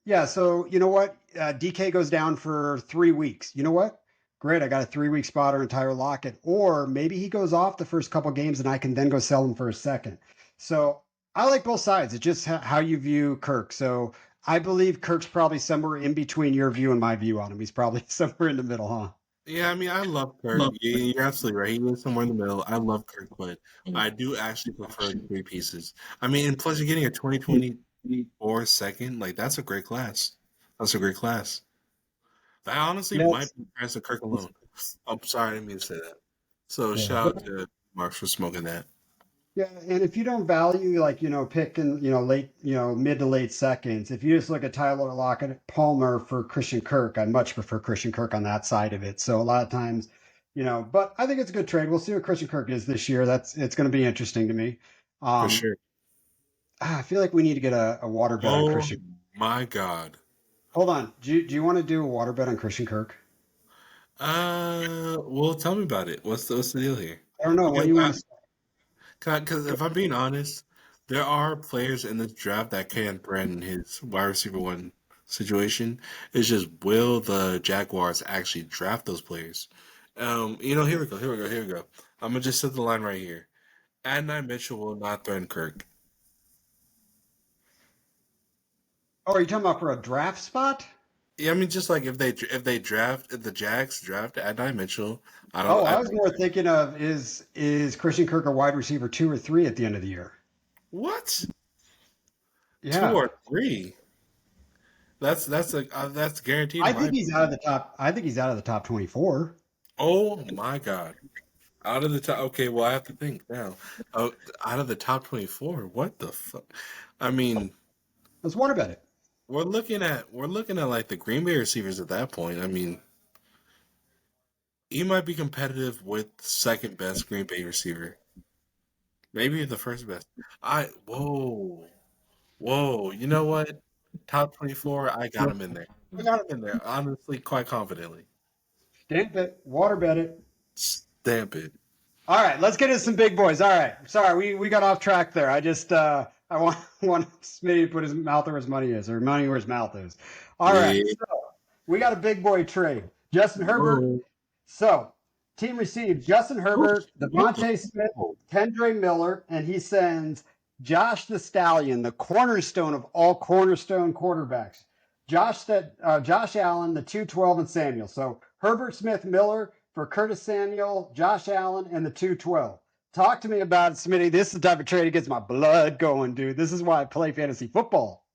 yeah. So you know what, DK goes down for 3 weeks. You know what? Great, I got a 3 week spotter in Tyler Lockett. Or maybe he goes off the first couple games and I can then go sell him for a second. So I like both sides. It's just how you view Kirk. So I believe Kirk's probably somewhere in between your view and my view on him. He's probably somewhere in the middle, huh? Yeah, I mean, I love Kirk. You're absolutely right. He is somewhere in the middle. I love Kirk, but I do actually prefer the 3 pieces. I mean, and plus you're getting a 2024 second. Like, that's a great class. That's a great class. That honestly might Yes. be the price of Kirk alone. I'm sorry, I didn't mean to say that. So Yeah. shout out to Marks for smoking that. Yeah, and if you don't value like picking late mid to late seconds, if you just look at Tyler Lockett, Palmer for Christian Kirk, I much prefer Christian Kirk on that side of it. So a lot of times, but I think it's a good trade. We'll see what Christian Kirk is this year. It's going to be interesting to me. For Um, sure. I feel like we need to get a water bet on Oh Christian. my God. Hold on, do you want to do a water bet on Christian Kirk? Well, tell me about it. What's the deal here? I don't know. What do Because you want to say? because if I'm being honest, there are players in this draft that can threaten his wide receiver 1 situation. It's just, will the Jaguars actually draft those players? Here we go. Here we go. Here we go. I'm gonna just set the line right here. Adnan Mitchell will not threaten Kirk. Oh, are you talking about for a draft spot? Yeah, I mean, just like if the Jags draft Adnan Mitchell, I don't. Oh, I I was more thinking of is Christian Kirk a wide receiver 2 or 3 at the end of the year? what 2 Yeah. or 3? That's guaranteed I in my think he's out of opinion. the top. I think he's out of the top 24. Oh my God. Out of the top, okay, well, I have to think now. Oh, out of the top 24, what the fuck? I mean, Let's water bet it. we're looking at like the Green Bay receivers at that point. I mean, he might be competitive with second best Green Bay receiver, maybe the first best. Whoa. You know what? Top 24, I got him in there. I got him in there, honestly, quite confidently. Stamp it. Water bet it. Stamp it. All right, let's get into some big boys. All right. Sorry, we got off track there. I just I want Smitty to put his mouth where his money is, or money where his mouth is. All right. Yeah. So we got a big boy trade. Justin Herbert. Whoa. So Team received Justin Herbert, Devontae Smith, Kendre Miller, and he sends Josh the Stallion, the cornerstone of all cornerstone quarterbacks. Josh Allen, the 212, and Samuel. So Herbert, Smith, Miller for Curtis Samuel, Josh Allen, and the 212. Talk to me about it, Smitty. This is the type of trade that gets my blood going, dude. This is why I play fantasy football.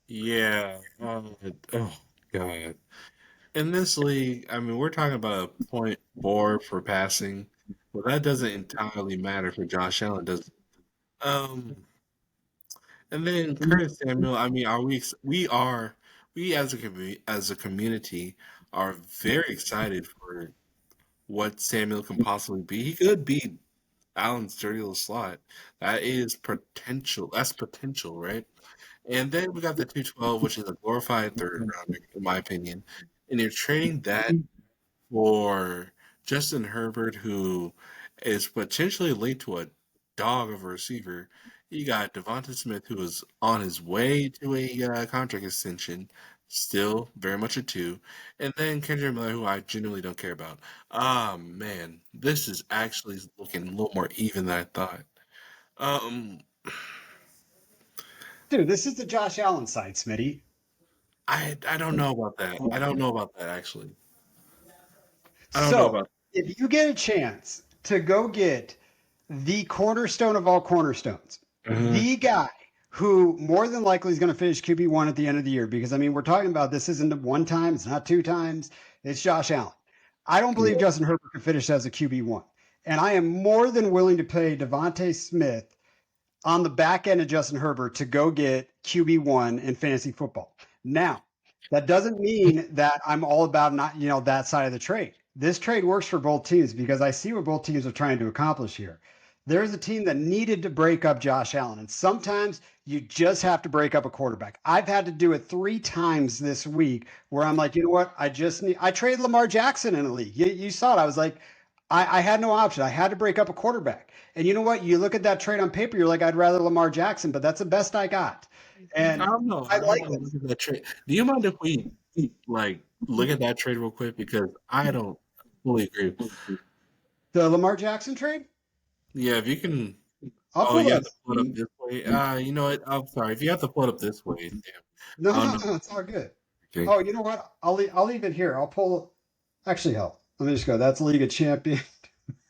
Yeah. Oh God. In this league, I mean, we're talking about a .4 for passing. Well, that doesn't entirely matter for Josh Allen, does it? And then Curtis Samuel. I mean, we as a community are very excited for what Samuel can possibly be. He could be Allen's dirty little slot. That is potential. That's potential, right? And then we got the 212, which is a glorified third rounder, in my opinion. And you're trading that for Justin Herbert, who is potentially linked to a dog of a receiver. You got Devonta Smith, who is on his way to a contract extension, still very much a two, and then Kendrick Miller, who I genuinely don't care about. Ah, man, this is actually looking a little more even than I thought. Um, Dude, this is the Josh Allen side, Smitty. I don't know about that. I don't know about that actually. I don't know So about. if you get a chance to go get the cornerstone of all cornerstones, Mhm. the guy who more than likely is going to finish QB1 at the end of the year, because I mean, we're talking about this isn't one time, it's not two times, it's Josh Allen. I don't believe Yeah. Justin Herbert can finish as a QB1. And I am more than willing to pay Devontae Smith on the back end of Justin Herbert to go get QB1 in fantasy football. Now, that doesn't mean that I'm all about not, that side of the trade. This trade works for both teams because I see what both teams are trying to accomplish here. There's a team that needed to break up Josh Allen, and sometimes you just have to break up a quarterback. I've had to do it 3 times this week where I'm like, you know what? I traded Lamar Jackson in a league. You saw it. I was like, I had no option. I had to break up a quarterback. And you know what? You look at that trade on paper, you're like, I'd rather Lamar Jackson, but that's the best I got. I And don't know. I I don't like want to this. look at that trade. Do you mind if we like look at that trade real quick because I don't fully agree. The Lamar Jackson trade? Yeah, if you can. I'll Oh, pull you that have up. to pull it up this way. You know what? I'm sorry. If you have to pull it up this way, damn. No, I don't no, know. no, it's all good. Okay. Oh, you know what? I'll leave it here. I'll pull. Actually, hell, let me just go. That's League of Champions.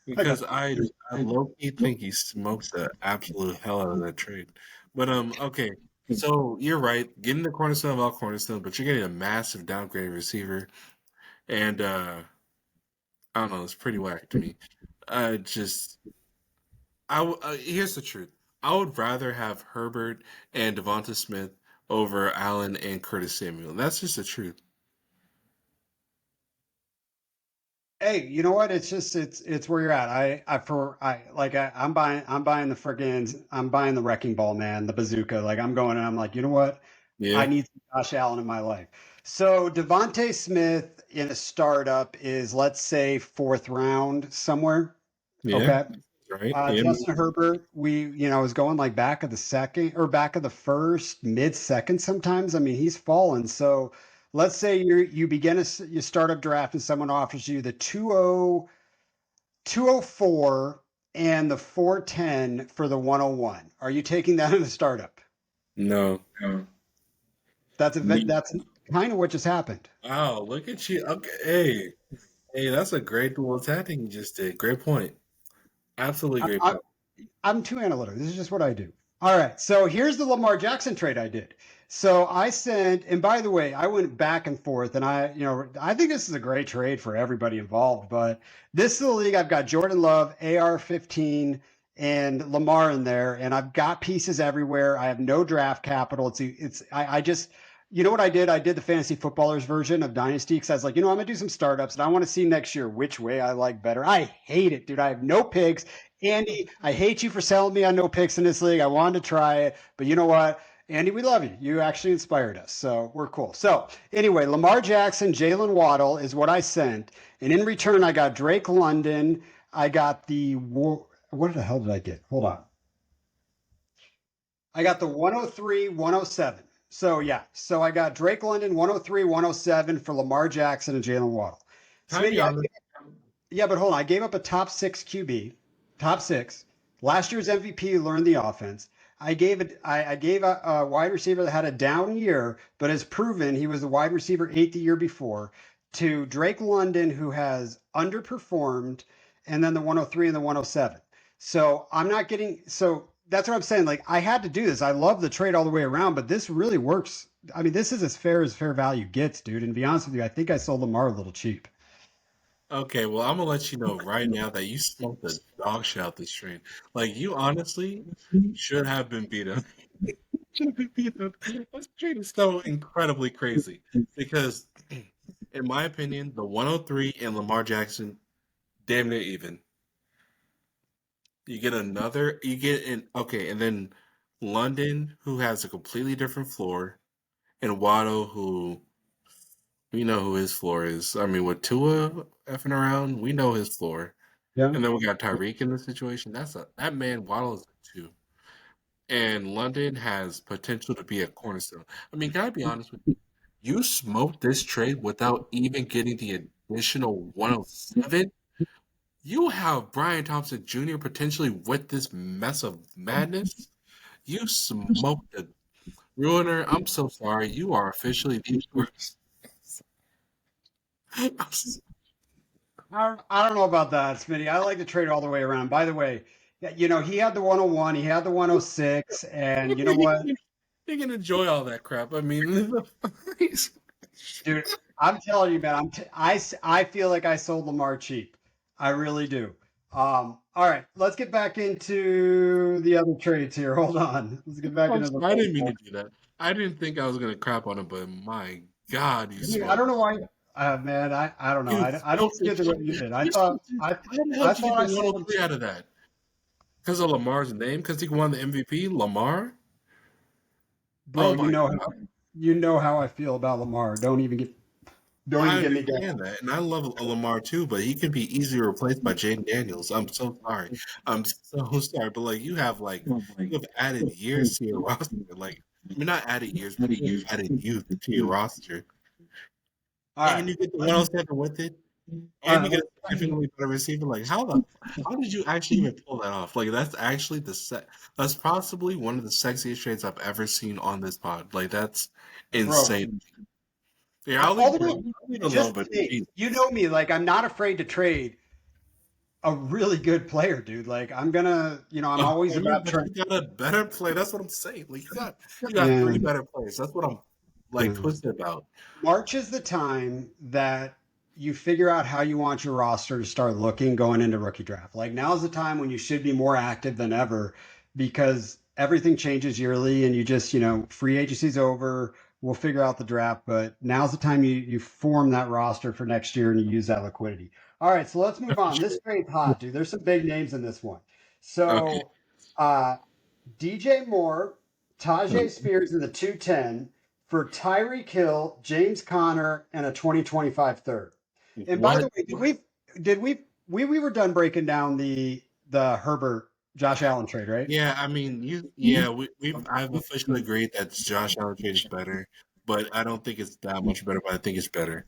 I got. Because I low key think he smokes the absolute hell out of that trade. But okay. So you're right, getting the cornerstone of all cornerstone, but you're getting a massive downgrade receiver, and I don't know, it's pretty whack to me. Just here's the truth. I would rather have Herbert and Devonta Smith over Allen and Curtis Samuel. That's just the truth. Hey, you know what? It's just it's where you're at. I'm buying the wrecking ball, man, the bazooka. Like I'm going and I'm like, you know what? I Yeah, need some Josh Allen in my life. So Devontae Smith in a startup is, let's say, fourth round somewhere. yeah, Okay. right. Yeah, Justin Herbert, is going like back of the second or back of the first, mid second sometimes. I mean, he's fallen. So let's say you begin you startup draft and someone offers you the 204 and the 410 for the 101. Are you taking that in a startup? no. No. That's kind of what just happened. Wow, look at you. Okay, hey, that's a great little tactic you just did. Great point. Absolutely I, great I, point. I'm too analytical. This is just what I do. All right. So here's the Lamar Jackson trade I did. So I sent, and by the way, I went back and forth, and I think this is a great trade for everybody involved. But this is the league. I've got Jordan Love, AR-15, and Lamar in there, and I've got pieces everywhere. I have no draft capital. I just, you know what I did? I did the fantasy footballers version of Dynasty because I was like, I'm gonna do some startups, and I want to see next year which way I like better. I hate it, dude. I have no picks. Andy, I hate you for selling me on no picks in this league. I wanted to try it, but you know what? Andy, we love you. You actually inspired us, so we're cool. So anyway, Lamar Jackson, Jalen Waddle is what I sent, and in return, I got Drake London. I got what the hell did I get? Hold on. I got the 103, 107. So yeah, so I got Drake London 103, 107 for Lamar Jackson and Jalen Waddle. Can I be Smitty, honest? Yeah, but hold on. I gave up a top six QB, top six. Last year's MVP learned the offense. I gave a wide receiver that had a down year, but has proven he was the wide receiver eight the year before, to Drake London, who has underperformed, and then the 103 and the 107. So I'm not getting so that's what I'm saying. Like I had to do this. I love the trade all the way around, but this really works. I mean, this is as fair value gets, dude. And to be honest with you, I think I sold Lamar a little cheap. Okay, well, I'm gonna let you know right now that you smoked the dog shit out this trade. Like, you honestly should have been beat up. Should have been beat up. This trade is so incredibly crazy because, in my opinion, the 103 and Lamar Jackson damn near even. You get in, okay, and then London, who has a completely different floor, and Waddle, who we know who his floor is. I mean, with Tua effing around, we know his floor. Yeah. And then we got Tyreek in the situation. That man Waddle is a two. And London has potential to be a cornerstone. I mean, can I be honest with you? You smoked this trade without even getting the additional 107. You have Brian Thompson Jr. potentially with this mess of madness. You smoked the ruiner. I'm so sorry. You are officially the worst. I don't know about that, Smitty. I like to trade all the way around. By the way, yeah, he had the 101, he had the 106, and you know what, You can enjoy all that crap. I mean, dude? I'm telling you, man. I feel like I sold Lamar cheap. I really do. All right, let's get back into the other trades here. Hold on. Let's get back I'm into the sorry, I didn't mean football. to do that. I didn't think I was gonna crap on him, but my God, you Dude, I smoked. don't know why. Man, I don't know. You I don't smoked see the it the way you shit. did. You smoked it. How the hell I did you get thought the I sold him 103 out cheap. of that? Because of Lamar's name? Because he won the MVP? Lamar? Bro, Oh my God. you know how I feel about Lamar. Don't I even get me going. understand that. And I love Lamar too, but he can be easily replaced by Jaden Daniels. I'm so sorry. I'm so sorry. But like you have added years to your roster. Like I mean not added years, but you have added youth to your roster. All right. And you get the 107 with it. All And you right. get a significantly better receiver. Like how did you actually even pull that off? Like that's actually that's possibly one of the sexiest trades I've ever seen on this pod. Like that's Bro, insane. Yeah, I'll leave it alone, just but me. Jesus. You know me. Like, I'm not afraid to trade a really good player, dude. Like, I'm always I mean, about but trying. you got a better play. That's what I'm saying. Like you got Yeah. three better players. That's what I'm like Yeah. twisted about. March is the time that you figure out how you want your roster to start looking going into rookie draft. Like now's the time when you should be more active than ever because everything changes yearly and free agency's over. We'll figure out the draft, but now's the time you form that roster for next year and you use that liquidity. All right, so let's move on. This trade's hot, dude. There's some big names in this one. Okay. So DJ Moore, Tajay Spears in the 210 for Tyreek Hill, James Conner, and a 2025 third. And by What? the way, we were done breaking down the Herbert Josh Allen trade, right? Yeah, I mean, yeah, I've officially agreed that Josh Allen trade is better, but I don't think it's that much better, but I think it's better.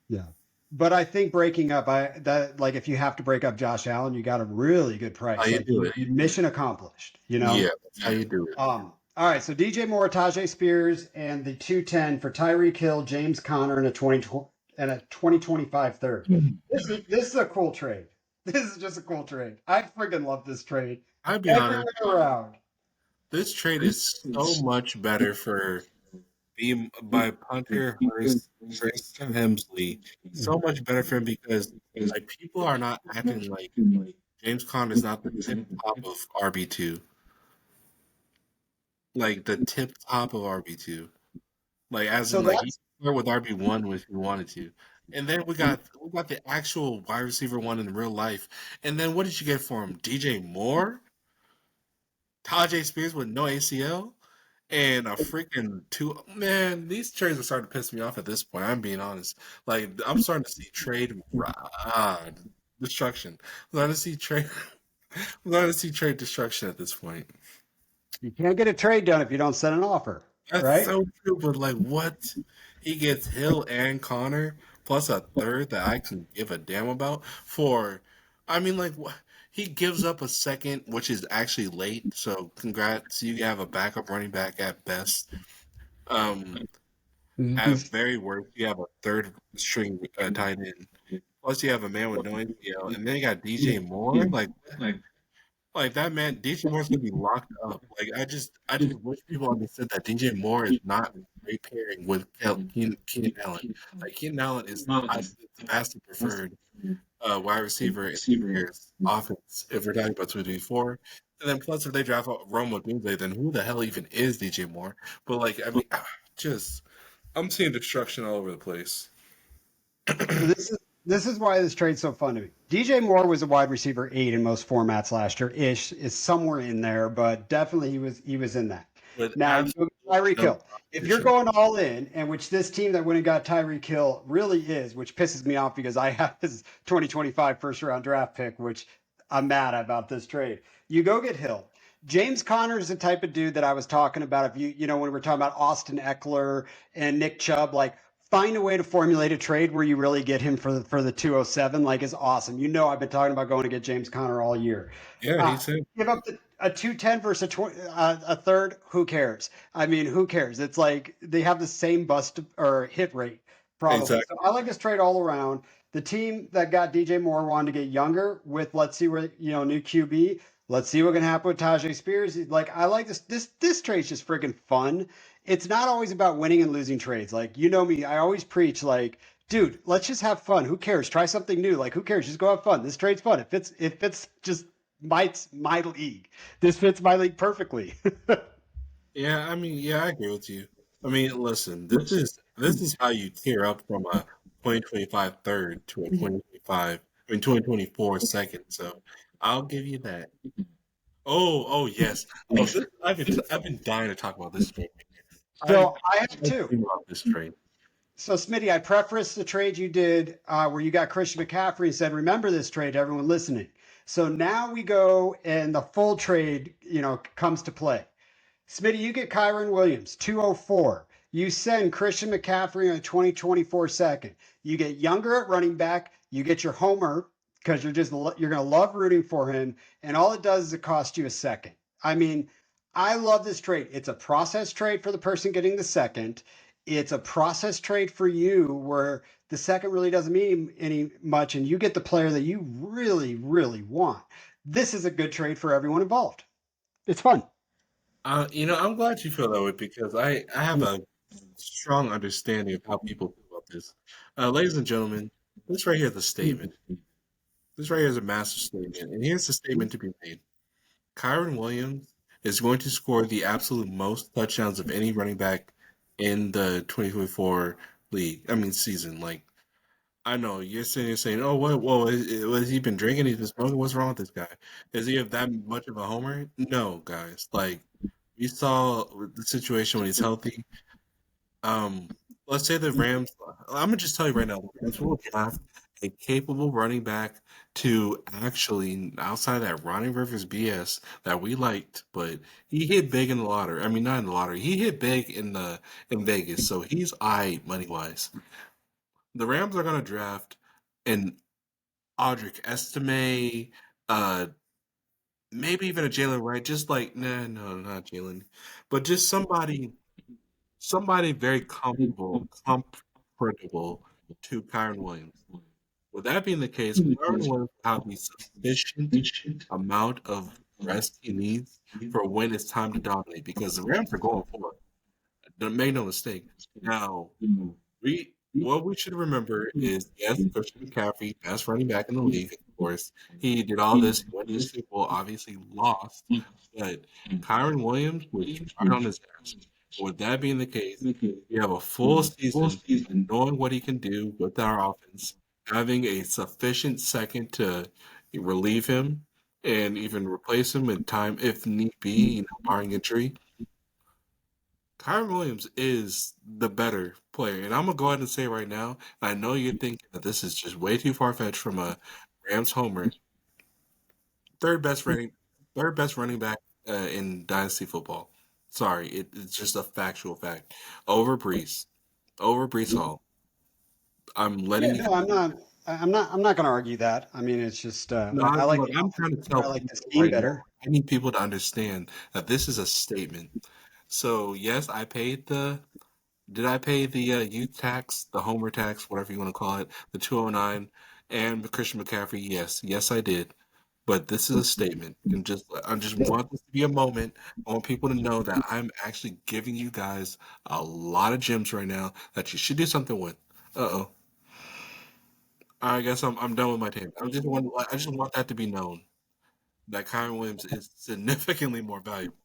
Yeah. But I think breaking up, like if you have to break up Josh Allen, you got a really good How price. you Like do it? mission accomplished, you know? Yeah, that's how you do it. All right, so DJ Moore, Tajay Spears, and the 210 for Tyreek Hill, James Conner, and a 2025 third. This is a cool trade. This is just a cool trade. I freaking love this trade. I'll be Every way honest, around. this trade is so much better for being by Punter Hurst versus Hemsley. So much better for him because like people are not acting like James Conner is not the tip top of RB2. Like the tip top of RB2. Like as So in like you that's can start with RB1 if you wanted to. And then we got the actual wide receiver one in real life. And then what did you get for him? DJ Moore? Tajay Spears with no ACL? And a freaking two man, these trades are starting to piss me off at this point. I'm being honest. Like I'm starting to see destruction. I'm starting to see trade I'm starting to see trade destruction at this point. you can't get a trade done if you don't send an offer, That's right? so true, but like what? He gets Hill and Connor, plus a third that I can give a damn about for. I mean, like, he gives up a second, which is actually late. So congrats, you have a backup running back at best. Um, at very worst, you have a third string tight end. Plus, you have a man with no ACL, and then you got DJ Moore. Like that man, DJ Moore's gonna be locked up. Like I just wish people understood that DJ Moore is not great pairing with Keenan Allen. Like Keenan Allen is the vastly preferred wide receiver in the Bears offense if we're talking about 2024. And then plus if they draft out Rome Odunze, then who the hell even is DJ Moore? But like I mean, just I'm seeing destruction all over the place. So this is why this trade's so fun to me. DJ Moore was a wide receiver 8 in most formats last year. Ish is somewhere in there, but definitely he was in that. With Now you go Tyreek no Hill. If you're going all in, and which this team that went and got Tyreek Hill really is, which pisses me off because I have his 2025 first round draft pick, which I'm mad about this trade. You go get Hill. James Conner is the type of dude that I was talking about. If when we were talking about Austin Eckler and Nick Chubb, like find a way to formulate a trade where you really get him for the 207, like is awesome. I've been talking about going to get James Conner all year. Yeah, he said Give up a 210 versus a third. Who cares? I mean, who cares? It's like they have the same bust or hit rate probably. exactly. So I like this trade all around. The team that got DJ Moore wanted to get younger with let's see where new QB. Let's see what can happen with Tajay Spears. Like I like this trade's just freaking fun. It's not always about winning and losing trades. Like me, I always preach like, dude, let's just have fun. Who cares? Try something new. Like who cares? Just go have fun. This trade's fun. It fits just my league. This fits my league perfectly. Yeah, I mean, yeah, I agree with you. I mean, listen, this is how you tear up from a 2025 third to a 2024 second. So I'll give you that. Oh yes. Oh, I've been dying to talk about this trade. I've So I have two. been about this trade. So Smitty, I prefaced the trade you did where you got Christian McCaffrey and said, "Remember this trade, everyone listening." So now we go and the full trade, comes to play. Smitty, you get Kyron Williams, 204. You send Christian McCaffrey on a 2024 second. You get younger at running back. You get your homer because you're going to love rooting for him. And all it does is it costs you a second. I mean, I love this trade. It's a process trade for the person getting the second. It's a process trade for you where the second really doesn't mean any much and you get the player that you really, really want. This is a good trade for everyone involved. It's fun. I'm glad you feel that way because I have a strong understanding of how people feel about this. Ladies and gentlemen, this right here is a statement. This right here is a massive statement. And here's the statement to be made. Kyron Williams is going to score the absolute most touchdowns of any running back in the 2024 league. I mean, season. Like, I know you're sitting here saying, "Oh, what? Whoa, has he been drinking? He's been smoking. What's wrong with this guy? Is he have that much of a homer?" No, guys. Like, we saw the situation when he's healthy. Um, let's say the Rams. I'm gonna just tell you right now, the Rams will draft a capable running back to actually outside that Ronnie Rivers BS that we liked, but he hit big in the lottery. I mean, not in the lottery. He hit big in Vegas, so he's eye money wise. The Rams are gonna draft an Audric Estime, uh, maybe even a Jalen Wright. Just like nah, no, not Jalen, but just somebody very comparable to Kyron Williams. With that being the case, Kyron Williams will have the sufficient amount of rest he needs for when it's time to dominate because the Rams are going for it. Don't make no mistake. Now, what we should remember is yes, Christian McCaffrey, best running back in the league, of course. He did all this, went to the Super Bowl, obviously lost, but Kyron Williams was right on his ass. With that being the case, you have a full season knowing what he can do with our offense, having a sufficient second to relieve him and even replace him in time if need be, barring injury. Kyron Williams is the better player. And I'm gonna go ahead and say right now, I know you're thinking that this is just way too far fetched from a Rams homer. Third best running back in dynasty football. Sorry, it's just a factual fact. Over Brees Hall. I'm Yeah, letting you. no, I'm not going to argue that. I mean, it's just No, I like look, the I'm offense trying to better. tell I like the people scheme right now. better. I need people to understand that this is a statement. So yes, I paid the. Did I pay the youth tax, the Homer tax, whatever you want to call it, the 209, and Christian McCaffrey? Yes, yes, I did. But this is a statement, and I just want this to be a moment. I want people to know that I'm actually giving you guys a lot of gems right now that you should do something with. Uh-oh. I guess I'm done with my take. I just want that to be known that Kyron Williams is significantly more valuable.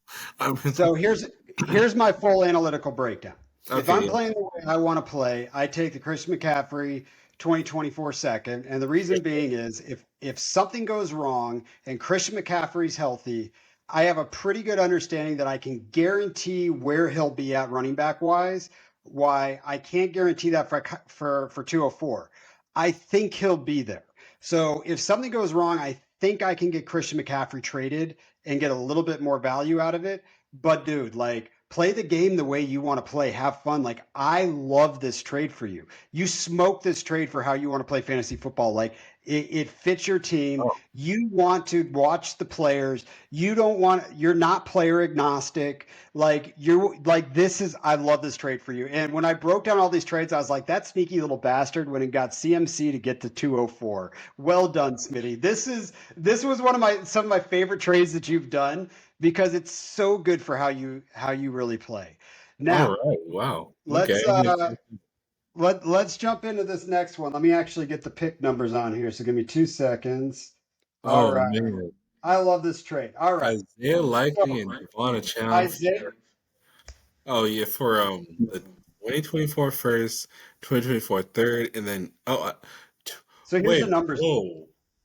I mean, So here's my full analytical breakdown. If okay, I'm yeah. playing the way I want to play, I take the Christian McCaffrey 2024 second, and the reason being is if something goes wrong and Christian McCaffrey's healthy, I have a pretty good understanding that I can guarantee where he'll be at running back wise. Why I can't guarantee that for 204. I think he'll be there. So if something goes wrong, I think I can get Christian McCaffrey traded and get a little bit more value out of it. But dude, like play the game the way you want to play. Have fun. Like I love this trade for you. You smoke this trade for how you want to play fantasy football. Like it fits your team. Oh, You want to watch the players. You don't want. You're not player agnostic. Like you're like this is. I love this trade for you. And when I broke down all these trades, I was like, that sneaky little bastard when it got CMC to get to 204. Well done, Smitty. This was one of some of my favorite trades that you've done because it's so good for how you really play. all Now, right. Wow. Okay. let's let's jump into this next one. Let me actually get the pick numbers on here. So give me 2 seconds. All Oh right. man. I love this trade. All right. Isaiah Likely So and Devon Chan Isaiah. for yeah, for the 2024 first, 2024 third, and then t- So here's wait, the numbers.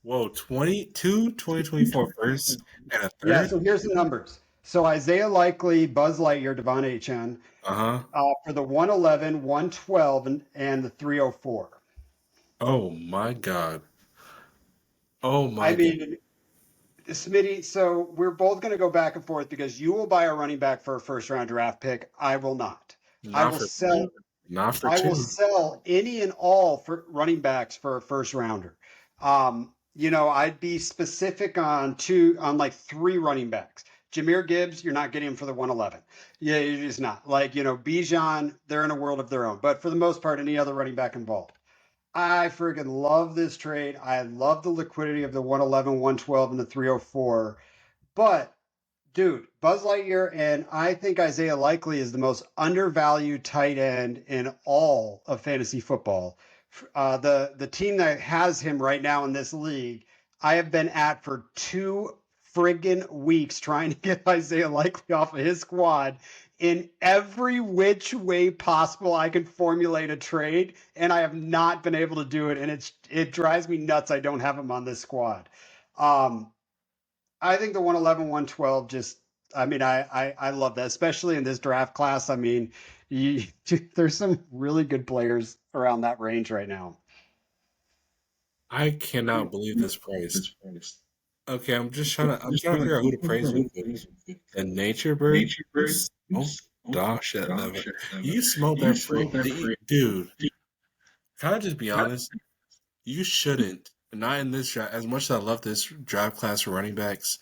whoa, 22 2024 first and a Yeah, third? so here's the numbers. So Isaiah Likely, Buzz Lightyear, Devon Achane Uh-huh. for the 111, 112, and the 304. Oh my God. Oh I my God. mean, Smitty, so we're both going to go back and forth because you will buy a running back for a first round draft pick. I will not. I Not will for sell. not for I will two. sell any and all for running backs for a first rounder. I'd be specific on like three running backs. Jameer Gibbs, you're not getting him for the 111. Yeah, you're just not. Like, Bijan, they're in a world of their own. But for the most part, any other running back involved. I freaking love this trade. I love the liquidity of the 111, 112, and the 304. But dude, Buzz Lightyear and I think Isaiah Likely is the most undervalued tight end in all of fantasy football. The team that has him right now in this league, I have been at for 2 friggin' weeks trying to get Isaiah Likely off of his squad in every which way possible I can formulate a trade, and I have not been able to do it, and it drives me nuts I don't have him on this squad. Um, I think the 111, 112 just, I mean, I love that, especially in this draft class. I mean, you, there's some really good players around that range right now. I cannot believe this price. Okay, I'm trying to figure out who to praise real quick. The Nature Bird? You smoked dog shit never. You smoked that freak. Dude, can I just be honest? You shouldn't. Not in this draft. As much as I love this draft class for running backs,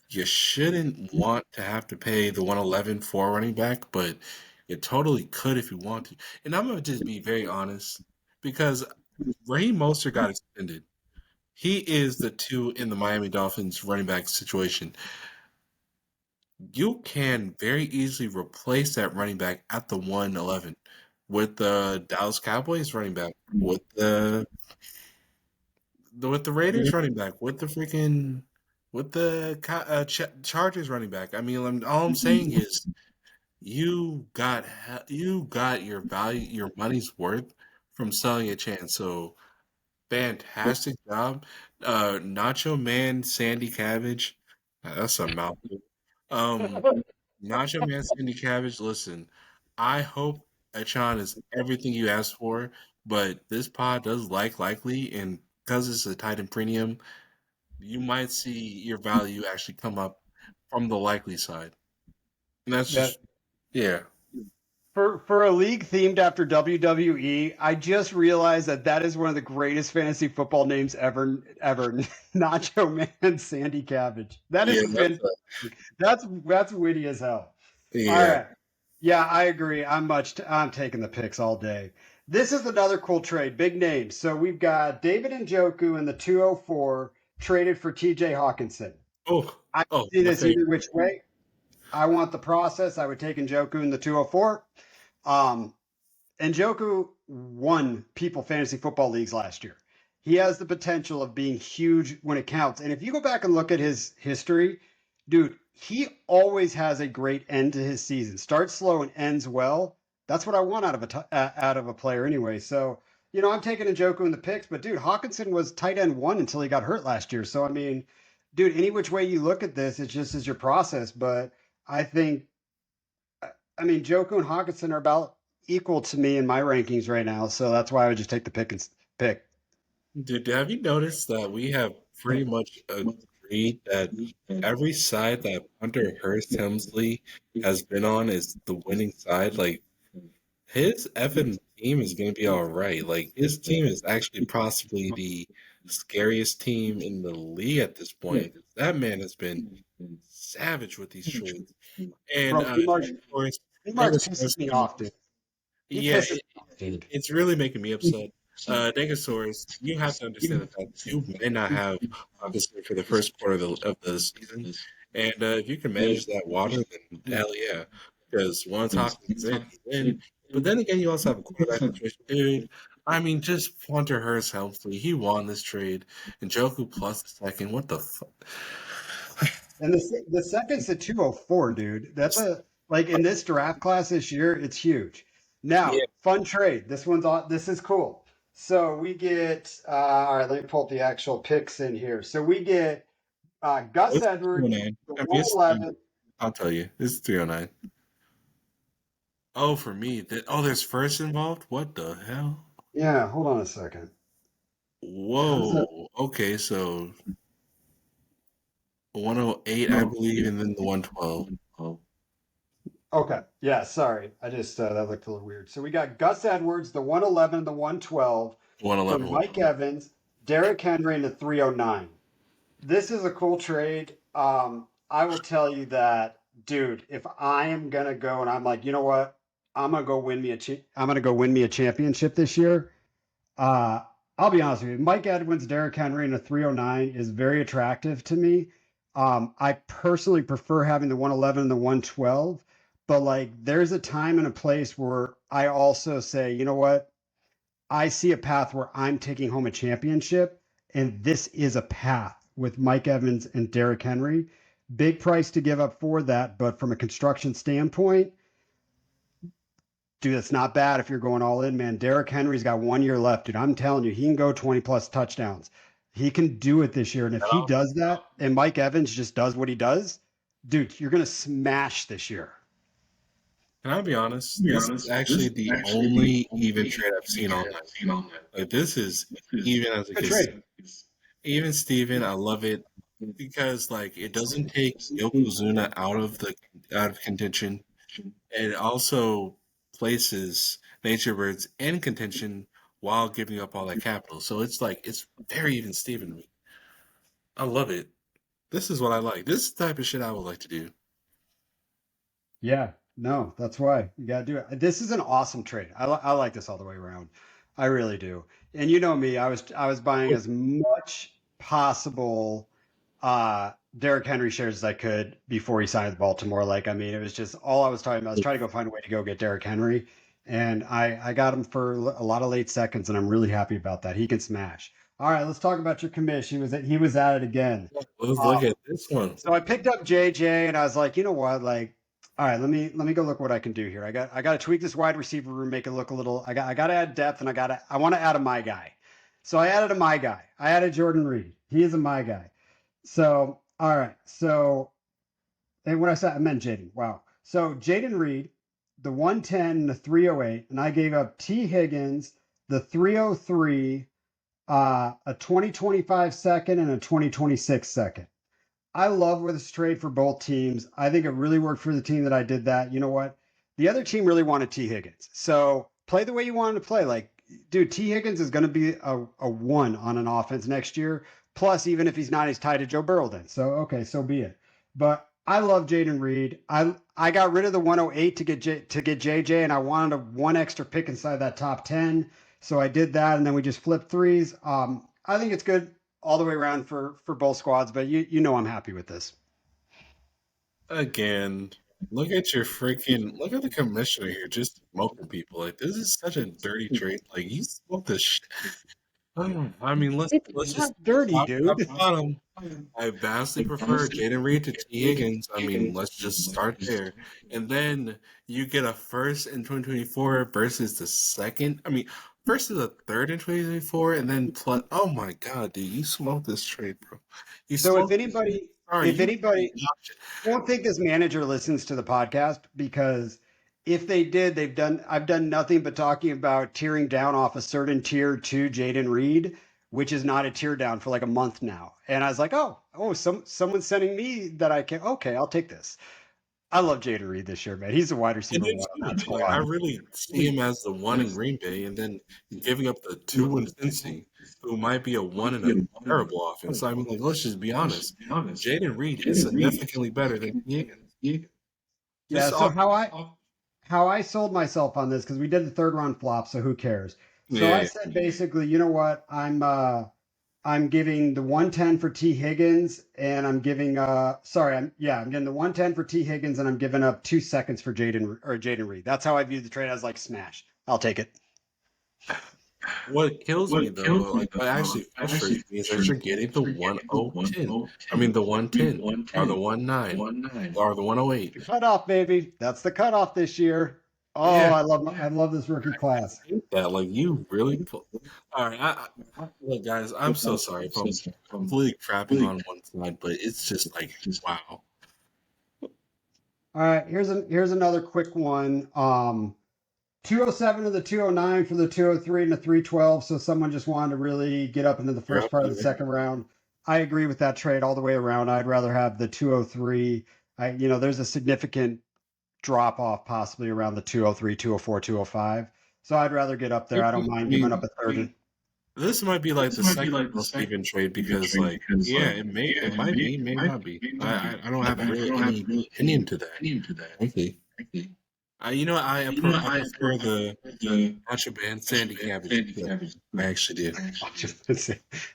you shouldn't want to have to pay the 111 for a running back, but you totally could if you want to. And I'm gonna just be very honest because Raheem Mostert got extended. He is the two in the Miami Dolphins running back situation. You can very easily replace that running back at the 111 with the Dallas Cowboys running back, with the Raiders running back, with the Chargers running back. I mean, all I'm saying is you got your value, your money's worth from selling a chance. So fantastic job, Nacho Man, Sandy Cabbage. That's a mouthful. Um, Nacho Man, Sandy Cabbage. Listen, I hope Achan is everything you asked for, but this pod does likely, and because it's a Titan premium, you might see your value actually come up from the likely side, and that's That just yeah. For a league themed after WWE, I just realized that that is one of the greatest fantasy football names ever. Nacho Man, Sandy Cabbage. That is Yeah, fantastic. That's witty as hell. All yeah. right. Yeah, I agree. I'm taking the picks all day. This is another cool trade, big names. So we've got David Njoku in the 204 traded for TJ Hawkinson. Oh, I oh, see my this favorite. either which way. I want the process. I would take Njoku in the 204. Um, Njoku won people fantasy football leagues last year. He has the potential of being huge when it counts. And if you go back and look at his history, dude, he always has a great end to his season. Starts slow and ends well. That's what I want out of a player anyway. So, I'm taking Njoku in the picks, but dude, Hawkinson was tight end one until he got hurt last year. So, I mean, dude, any which way you look at this, it just is your process. But I think Joku and Hawkinson are about equal to me in my rankings right now, so that's why I would just take the pick. Dude, have you noticed that we have pretty much agreed that every side that Hunter Hearst Helmsley has been on is the winning side? Like, his effing team is going to be all right. Like, his team is actually possibly the scariest team in the league at this point. That man has been savage with these trades. And, Bro, D-March, Forrest, D-March pisses me off, dude. He yeah, pisses me off, dude. it's really making me upset. Negasaurus, you have to understand that you may not have Hawkinson for the first quarter of the season. And if you can manage that water, then hell yeah. Because once Hawkinson's in, he's in. But then again, you also have a quarterback situation. Dude, just Hunter Hearst Helmsley. He won this trade. And Joku plus the second. What the fuck? And the second's the 204, dude. That's like in this draft class this year, it's huge. Now, Yeah. fun trade. This is cool. So we get all right, let me pull up the actual picks in here. So we get Gus It's Edwards, 309. the I mean, it's 111. I'll tell you. It's 309. Oh, for me. There's first involved? What the hell? Yeah, hold on a second. Whoa. Okay, so 108, I believe, and then the 112. Okay. Yeah, sorry. I just that looked a little weird. So we got Gus Edwards, the 111 and the 112 for 111. Mike Evans, Derrick Henry, and the 309. This is a cool trade. I will tell you that, dude, if I am gonna go and I'm like, you know what? I'm gonna go win me a championship this year. Uh, I'll be honest with you. Mike Edwards, Derrick Henry, and a 309 is very attractive to me. I personally prefer having the 111 and the 112, but like there's a time and a place where I also say, you know what? I see a path where I'm taking home a championship, and this is a path with Mike Evans and Derrick Henry. Big price to give up for that, but from a construction standpoint, dude, it's not bad if you're going all in, man. Derrick Henry's got 1 year left, dude. I'm telling you, he can go 20 plus touchdowns. He can do it this year. And if he does that and Mike Evans just does what he does, dude, you're going to smash this year. Can I be honest? This is actually the only even trade I've seen all night. Like, this is even as a Good kid. trade. Even Steven, I love it because like it doesn't take Yokozuna out of contention. And it also places Nature Birds in contention while giving up all that capital. So it's like it's very even Steven to me. I love it. This is what I like. This is the type of shit I would like to do. Yeah, no, that's why you got to do it. This is an awesome trade. I like this all the way around. I really do. And you know me, I was buying as much possible Derrick Henry shares as I could before he signed with Baltimore. Like, I mean, it was just all I was talking about. I was trying to go find a way to go get Derrick Henry, and I got him for a lot of late seconds, and I'm really happy about that. He can smash. All right, let's talk about your commish. He was at it again. Let's look at this one. So I picked up JJ, and I was like, you know what, like. All right, let me go look what I can do here. I got to tweak this wide receiver room, make it look a little. I got to add depth, and I want to add a my guy. So I added a my guy. I added Jordan Reed. He is a my guy. So all right. So and when I said I meant Jaden. Wow. So Jaden Reed, the 110, the 308, and I gave up T Higgins, the 303, a 2025 second, and a 2026 second. I love with this trade for both teams. I think it really worked for the team that I did that. You know what? The other team really wanted T. Higgins. So play the way you wanted to play. Like, dude, T. Higgins is going to be a one on an offense next year. Plus, even if he's not, he's tied to Joe Burrow then. So, okay, so be it. But I love Jayden Reed. I got rid of the 108 to get JJ, and I wanted a one extra pick inside that top 10. So I did that, and then we just flipped threes. I think it's good all the way around for both squads, but you know I'm happy with this. Again, look at the commissioner here just smoking people. Like, this is such a dirty trade. Like, you smoked this shit. I mean, let's It's just not dirty, top dude. bottom. I vastly prefer Jayden Reed to T. Higgins. I mean, let's just start there. And then you get a first in 2024 versus the second. I mean, versus the third in 2024, and then plus. Oh my God, dude, you smoked this trade, bro. You So if smoked. anybody, Sorry, if anybody, I don't think this manager listens to the podcast because if they did, I've done nothing but talking about tearing down off a certain tier to Jayden Reed, which is not a tear down for like a month now. And I was like, someone's sending me that I can. Okay, I'll take this. I love Jayden Reed this year, man. He's a wide I receiver do one on that too. Like, I squad. really see him as the one in Green Bay, and then giving up the two in Cincy, who might be a one in a terrible offense. I mean, like, let's just be honest. Jayden Reed is significantly better than Higgins. Yeah. Just So off, how I sold myself on this because we did the third round flop, so who cares? So I yeah. said basically, you know what? I'm giving the 110 for T Higgins, and I'm giving I'm getting the 110 for T Higgins, and I'm giving up 2 seconds for Jayden Reed. That's how I view the trade as like smash. I'll take it. What kills me though, like what actually frustrates me is that you're getting the 1010. I mean the 110 or the 19 or the 108. Cutoff, baby. That's the cutoff this year. Oh, Yeah, I love this rookie class. that like you really put. All right, look, guys, I'm so sorry if I'm completely crapping on one side, but it's just like wow. All right, here's another quick one. 207 to the 209 for the 203 and the 312. So someone just wanted to really get up into the first part of the second round. I agree with that trade all the way around. I'd rather have the 203. There's a significant drop off possibly around the 203, 204, 205. So I'd rather get up there. I don't mind giving up a third. This might be like the second most even trade because, like, yeah, it might be, may not be. I don't have really any opinion to that. Frankly, I prefer the Macho Man Sandy Cabbage. I actually did.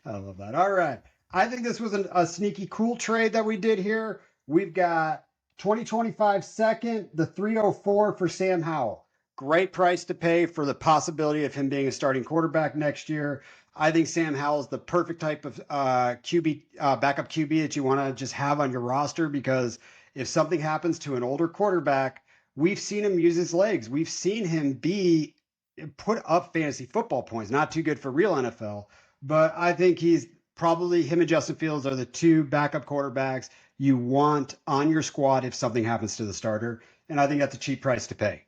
I love that. All right. I think this was a sneaky cool trade that we did here. We've got 2025 second, the 304 for Sam Howell. Great price to pay for the possibility of him being a starting quarterback next year. I think Sam Howell is the perfect type of QB backup QB that you want to just have on your roster because if something happens to an older quarterback, we've seen him use his legs. We've seen him put up fantasy football points. Not too good for real NFL, but I think him and Justin Fields are the two backup quarterbacks you want on your squad if something happens to the starter. And I think that's a cheap price to pay.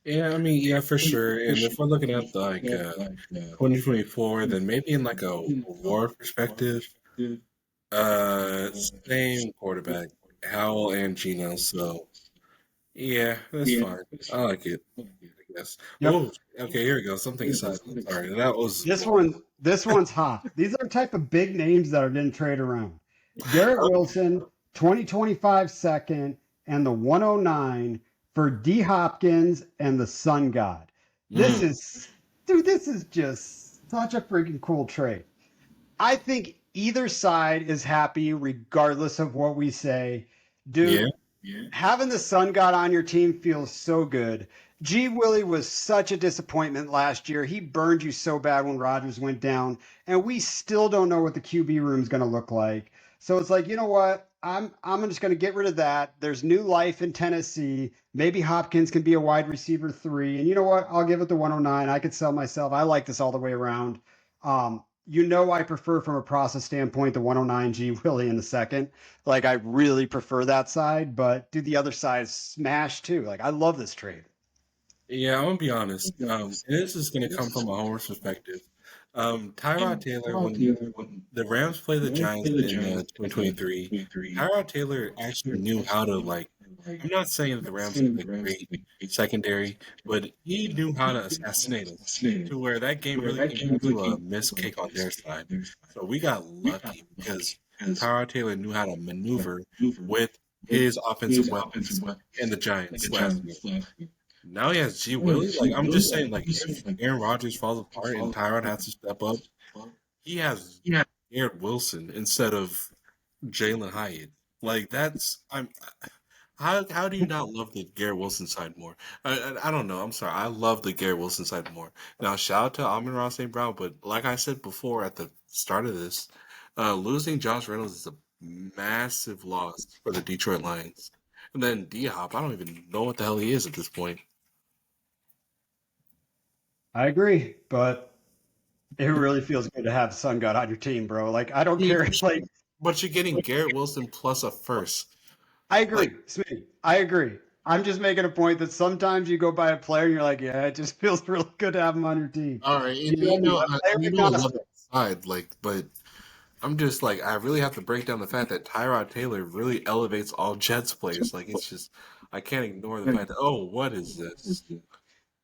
Yeah, I mean, yeah, for sure. And if we're looking at like 2024, then maybe in like a war perspective, same quarterback, Howell and Gino. So yeah, that's fine. I like it. I guess. Yep. Oh, okay. Here we go. Something exciting. Sorry, that was this one's hot. These are the type of big names that are getting traded around. Garrett Wilson, 2025 second, and the 109 for D Hopkins and the Sun God. This is just such a freaking cool trade. I think either side is happy regardless of what we say. Dude, having the Sun God on your team feels so good. G. Willie was such a disappointment last year. He burned you so bad when Rodgers went down, and we still don't know what the QB room is going to look like. So it's like, you know what? I'm just going to get rid of that. There's new life in Tennessee. Maybe Hopkins can be a wide receiver 3. And you know what? I'll give it the 109. I could sell myself. I like this all the way around. I prefer from a process standpoint the 109 G Willie in the second. Like I really prefer that side, but the other side smash too. Like I love this trade. Yeah, I'm gonna be honest. This is gonna come from a homer's perspective. Tyrod Taylor, when the Rams played the Giants in 2023, Tyrod Taylor actually knew how to like. I'm not saying that the Rams had a great secondary, but he knew how to assassinate us to where that game really came down to a missed kick on their side. So we got lucky because Tyrod Taylor knew how to maneuver with his offensive weapons in the Giants last year. Now he has G Willie. Like I'm just saying, like if Aaron Rodgers falls apart and Tyrod has to step up, he has Garrett Wilson instead of Jalen Hyatt. Like that's I'm. How do you not love the Garrett Wilson side more? I don't know. I'm sorry. I love the Garrett Wilson side more. Now shout out to Amon-Ra St. Brown, but like I said before at the start of this, losing Josh Reynolds is a massive loss for the Detroit Lions. And then D Hop, I don't even know what the hell he is at this point. I agree, but it really feels good to have Sun God on your team, bro. Like I don't care. It's like But you're getting Garrett Wilson plus a first. I Like, agree, Smitty. I agree. I'm just making a point that sometimes you go by a player and you're like, yeah, it just feels really good to have him on your team. all right, You and know me, I'm player I love agnostic. that side. Like, but I'm just like I really have to break down the fact that Tyrod Taylor really elevates all Jets players. Like, it's just I can't ignore the fact that what is this?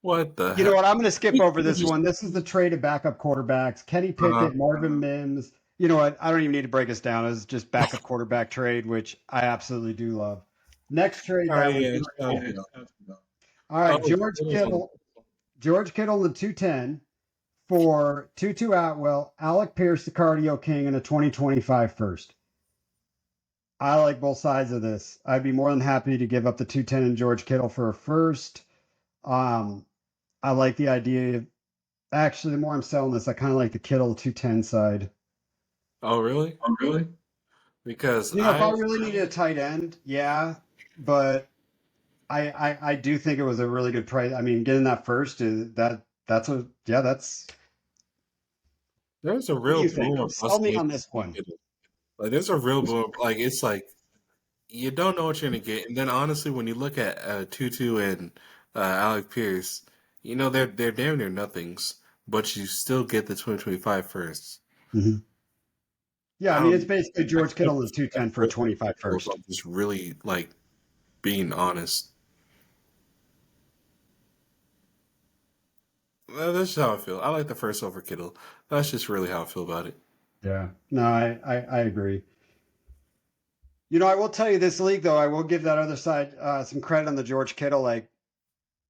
What the You know heck? what? I'm going to skip over this one. This is the trade of backup quarterbacks: Kenny Uh, Pickett, Marvin Mims. You know what? I don't even need to break this down. It's just backup quarterback trade, which I absolutely do love. Next trade all that right, we yeah. do. So, All right, oh, George Kittle, the 210 for Tutu Atwell, Alec Pierce, the cardio king, and a 2025 first. I like both sides of this. I'd be more than happy to give up the 210 and George Kittle for a first. Um, I like the idea of actually the more I'm selling this, I kind of like the Kittle 210 side. oh, really? Because You know, if I really needed a tight end, yeah, but I do think it was a really good price. I mean, getting that first is that's a yeah, that's there's a what do real you think? boom or Sell bust me league. on this one. Like, there's a real boom. Like, it's like you don't know what you're gonna get. And then honestly, when you look at Tutu and Alec Pierce, they're damn near nothings, but you still get the 2025 first. Mhm. Yeah, I I mean, don't. it's basically I George can't Kittle and respect that 210 for a first 25 if first. I'm just really like being honest. That's just how I feel. I like the first over Kittle. That's just really how I feel about it. Yeah. No, I agree. You know, I will tell you this league though, I will give that other side some credit on the George Kittle. Like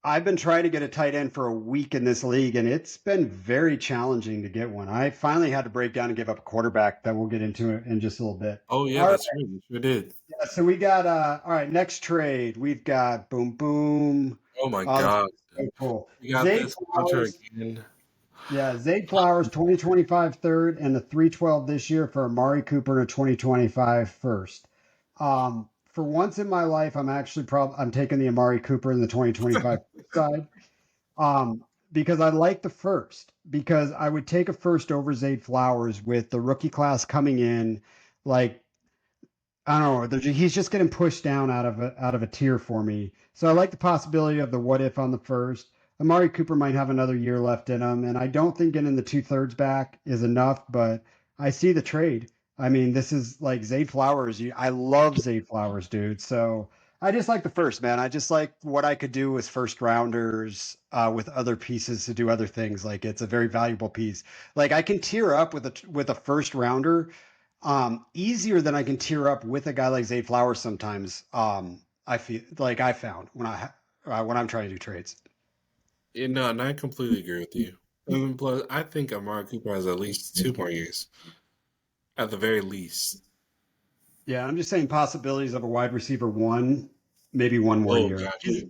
I've been trying to get a tight end for a week in this league, and it's been very challenging to get one. I finally had to break down and give up a quarterback that we'll get into it in just a little bit. Oh yeah, All right. that's right. You sure did. Yeah, so we got all right, next trade. We've got boom boom. Oh my Oh, this God. is so cool. We got Zay this Hunter Flowers. again. Yeah, Zay Flowers, 2025 third, and the 312 this year for Amari Cooper and a 2025 first. For once in my life, I'm taking the Amari Cooper in the 2025 side. Because I like the first, because I would take a first over Zay Flowers with the rookie class coming in. Like, I don't know, he's just getting pushed down out of a tier for me. So I like the possibility of the what if on the first. Amari Cooper might have another year left in him, and I don't think getting the 2/3 back is enough, but I see the trade. I mean, this is like Zay Flowers. I love Zay Flowers, dude. So I just like the first, man. I just like what I could do with first rounders with other pieces to do other things. Like it's a very valuable piece. Like I can tear up with a first rounder easier than I can tear up with a guy like Zay Flowers sometimes. I feel like I found when I'm trying to do trades. Yeah, no, and I completely agree with you. And plus, I think Amari Cooper has at least 2 more years, at the very least. Yeah, I'm just saying possibilities of a wide receiver one, maybe one more Oh, year. gotcha.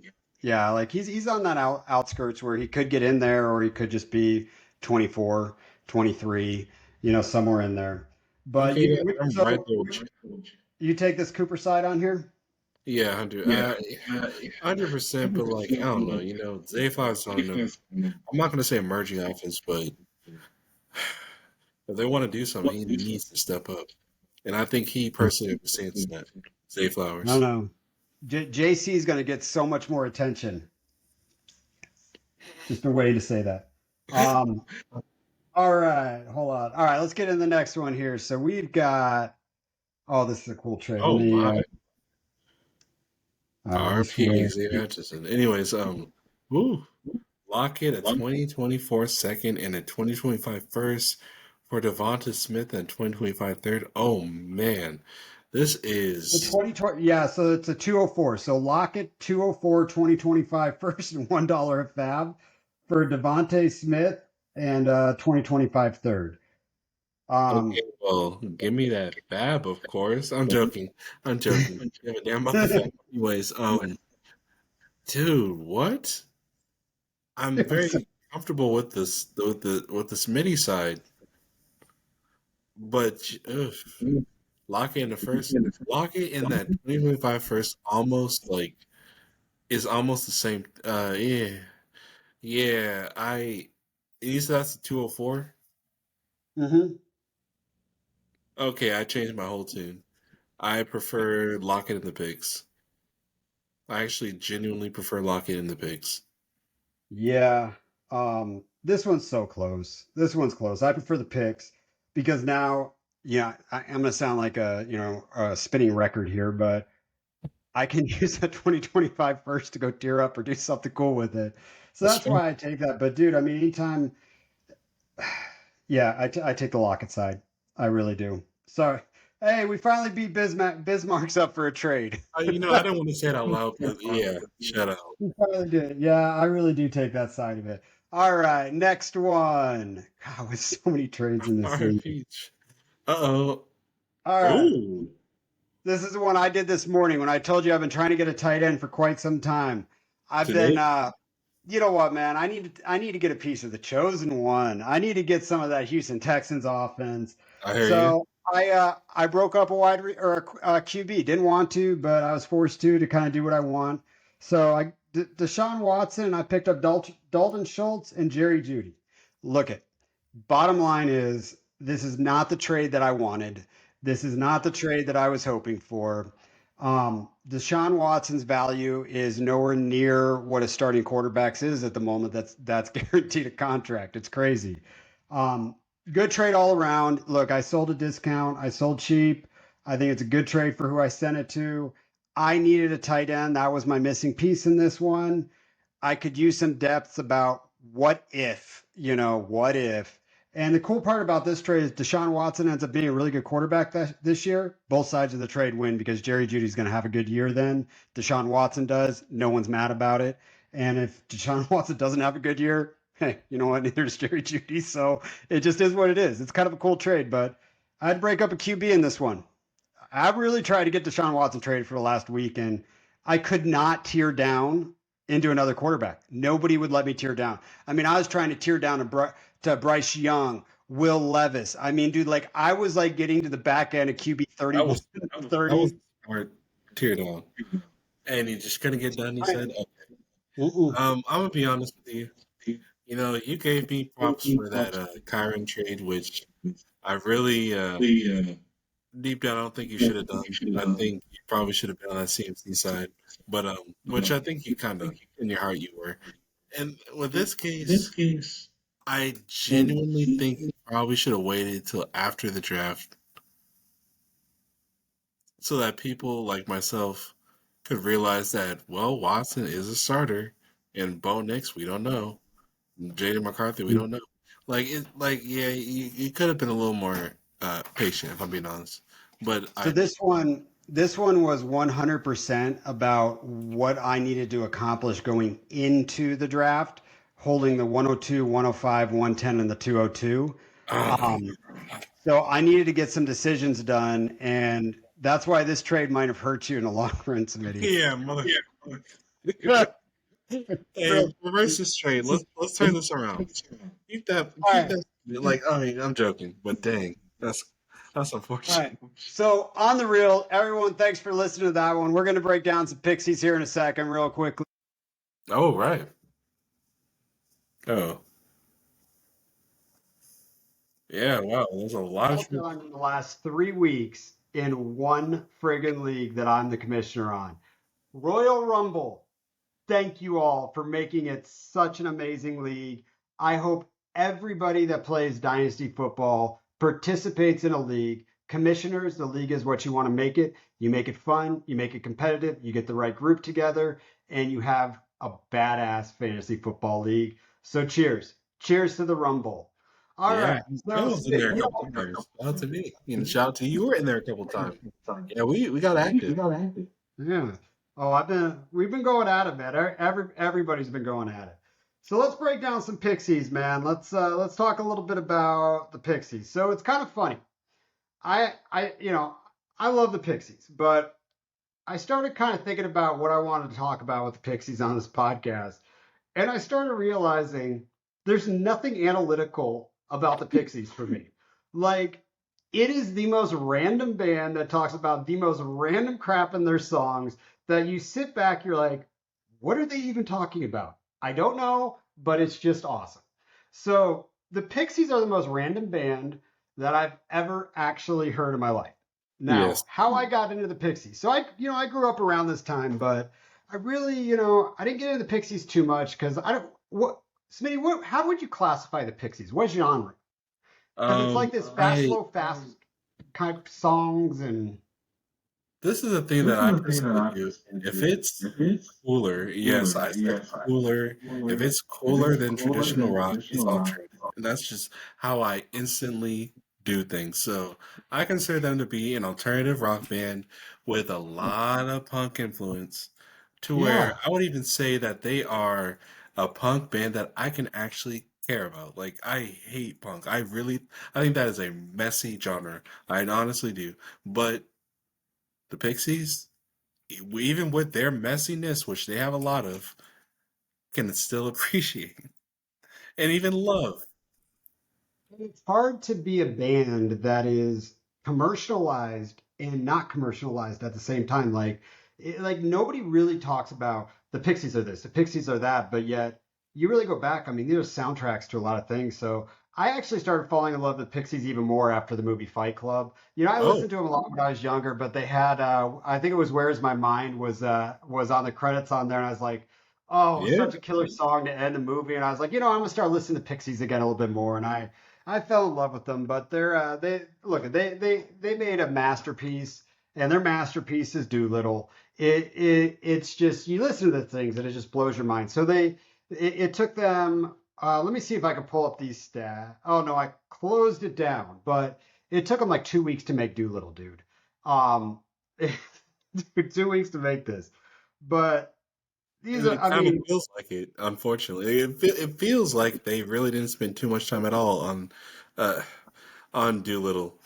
Yeah, like he's on that outskirts where he could get in there or he could just be 24, 23, somewhere in there. But Okay, you then, I'm right so there with you. you take this Cooper side on here? Yeah, 100%. But like, I don't know. Zay Flowers on I'm not gonna say emerging offense, but if they want to do something, he needs to step up. And I think he personally understands that. Zay I don't Flowers. know. JC is going to get so much more attention. Just a way to say that. Um, All right, hold on. All right, let's get in the next one here. So we've got. Oh, this is a cool trade. Let Oh me. my. This RP was. Zay Hutchinson. Anyways, woo. Lockett a 2024 second and a 2025 first for Devonta Smith and 2025 third. Oh man. This The is 2020, yeah, so it's a 204. So Lockett 204 2025 first and $1 a fab for Devontae Smith and 2025 third. okay. Um, Well, give me that fab, of course. I'm joking. I'm joking. Give a damn about the fab. Anyways, dude, what? I'm very comfortable with this with the Smitty side, but ugh, Lockett in the first, Lockett in that 2025 first, almost like is almost the same. Yeah, yeah. You said that's the 204. mhm. Okay, I changed my whole tune. I prefer Lockett in the picks. I actually genuinely prefer Lockett in the picks. Yeah. This one's so close. This one's close. I prefer the picks because now, yeah, I'm gonna sound like a spinning record here, but I can use that 2025 first to go tear up or do something cool with it. So That's that's fine. why I take that. But dude, I mean, anytime, yeah, I take the Lockett side. I really do. So, hey, we finally beat Bismarck's up for a trade. I don't want to say it out loud, but yeah, shut up. We finally did. Yeah, I really do take that side of it. All right, next one. God, with so many trades in this Fire league. Peach. Uh-oh. All right. Oh, This is the one I did this morning when I told you I've been trying to get a tight end for quite some time. I've been today? you know what, man? I need to get a piece of the chosen one. I need to get some of that Houston Texans offense. I hear you. So I broke up a QB. Didn't want to, but I was forced to kind of do what I want. So Deshaun Watson and I picked up Dalton Schultz and Jerry Judy. Look at bottom line is this is not the trade that I wanted. This is not the trade that I was hoping for. Deshaun Watson's value is nowhere near what a starting quarterback's is at the moment. That's guaranteed a contract. It's crazy. Um, Good trade all around. Look, I sold a discount. I sold cheap. I think it's a good trade for who I sent it to. I needed a tight end. That was my missing piece in this one. I could use some depth about what if, what if. And the cool part about this trade is Deshaun Watson ends up being a really good quarterback this year. Both sides of the trade win because Jerry Judy's going to have a good year then. Deshaun Watson does. No one's mad about it. And if Deshaun Watson doesn't have a good year, hey, you know what? Neither does Jerry Judy. So it just is what it is. It's kind of a cool trade, but I'd break up a QB in this one. I really tried to get Deshaun Watson traded for the last week, and I could not tear down into another quarterback. Nobody would let me tear down. I mean, I was trying to tear down to Bryce Young, Will Levis. I mean, dude, like I was like getting to the back end of QB That 31, was that was 30. smart tear down. And he just couldn't get done. He Right. said, "Oh, Mm-mm. I'm gonna be honest with you. You gave me props for that Kyron trade, which I really deep down I don't think you should have done. I think you probably should have been on that CMC side, but which I think you kind of in your heart you were. And with this case, I genuinely think you probably should have waited till after the draft so that people like myself could realize that, well, Watson is a starter, and Bo Nix, we don't know. Jaden McCarthy, we don't know. Yeah, you could have been a little more patient, if I'm being honest. But So I, this one was 100% about what I needed to accomplish going into the draft, holding the 102, 105, 110, and the 202. oh, Um, so I needed to get some decisions done, and that's why this trade might have hurt you in the long run, Smitty. yeah, mother. All Hey, reverse this trade. Let's turn this around. Keep right, that. Like, I mean, I'm joking, but dang, that's all unfortunate. right. So on the real, everyone, thanks for listening to that one. We're going to break down some pixies here in a second, real quickly. Oh right. Oh yeah. Wow. There's a lot of. All done in the last 3 weeks in one friggin' league that I'm the commissioner on. Royal Rumble. Thank you all for making it such an amazing league. I hope everybody that plays dynasty football participates in a league. Commissioners, the league is what you want to make it. You make it fun, you make it competitive, you get the right group together, and you have a badass fantasy football league. So cheers. Cheers to the Rumble. All Yeah, right. I So was in there a couple times. Shout out to me. And shout out to you. You were in there a couple times. Yeah, we got active. yeah. Oh, we've been going at it, man. Everybody's been going at it. So let's break down some Pixies, man. Let's talk a little bit about the Pixies. So it's kind of funny. I love the Pixies, but I started kind of thinking about what I wanted to talk about with the Pixies on this podcast, and I started realizing there's nothing analytical about the Pixies for me. Like, it is the most random band that talks about the most random crap in their songs that you sit back, you're like, what are they even talking about? I don't know, but it's just awesome. So, the Pixies are the most random band that I've ever actually heard in my life. Now, Yes. how I got into the Pixies. So I grew up around this time, but I really, I didn't get into the Pixies too much because I don't. What, Smitty? How would you classify the Pixies? What genre? Because it's like this fast, I slow, fast kind of songs, and this is the thing that I personally do. If it's cooler, yes, I say cooler. If it's cooler than traditional rock, it's alternative. And that's just how I instantly do things. So I consider them to be an alternative rock band with a lot of punk influence, to where yeah, I would even say that they are a punk band that I can actually care about. Like, I hate punk. I think that is a messy genre. I honestly do. But the Pixies, even with their messiness, which they have a lot of, can still appreciate and even love. it's hard to be a band that is commercialized and not commercialized at the same time. Like nobody really talks about the Pixies are this, the Pixies are that, but yet you really go back. I mean, these are soundtracks to a lot of things. So I actually started falling in love with Pixies even more after the movie Fight Club. I Oh, listened to them a lot when I was younger, but they had I think it was "Where's My Mind" was on the credits on there, and I was like, oh, yeah. such a killer song to end the movie. And I was like, I'm gonna start listening to Pixies again a little bit more, and I fell in love with them, but they made a masterpiece, and their masterpiece is Doolittle. It's just you listen to the things and it just blows your mind. So it took them. Let me see if I can pull up these stats. Oh no, I closed it down, but it took them like 2 weeks to make Doolittle, dude. Um, 2 weeks to make this, but these And are. it I kind of mean, feels like it, unfortunately. It feels like they really didn't spend too much time at all uh, on Doolittle.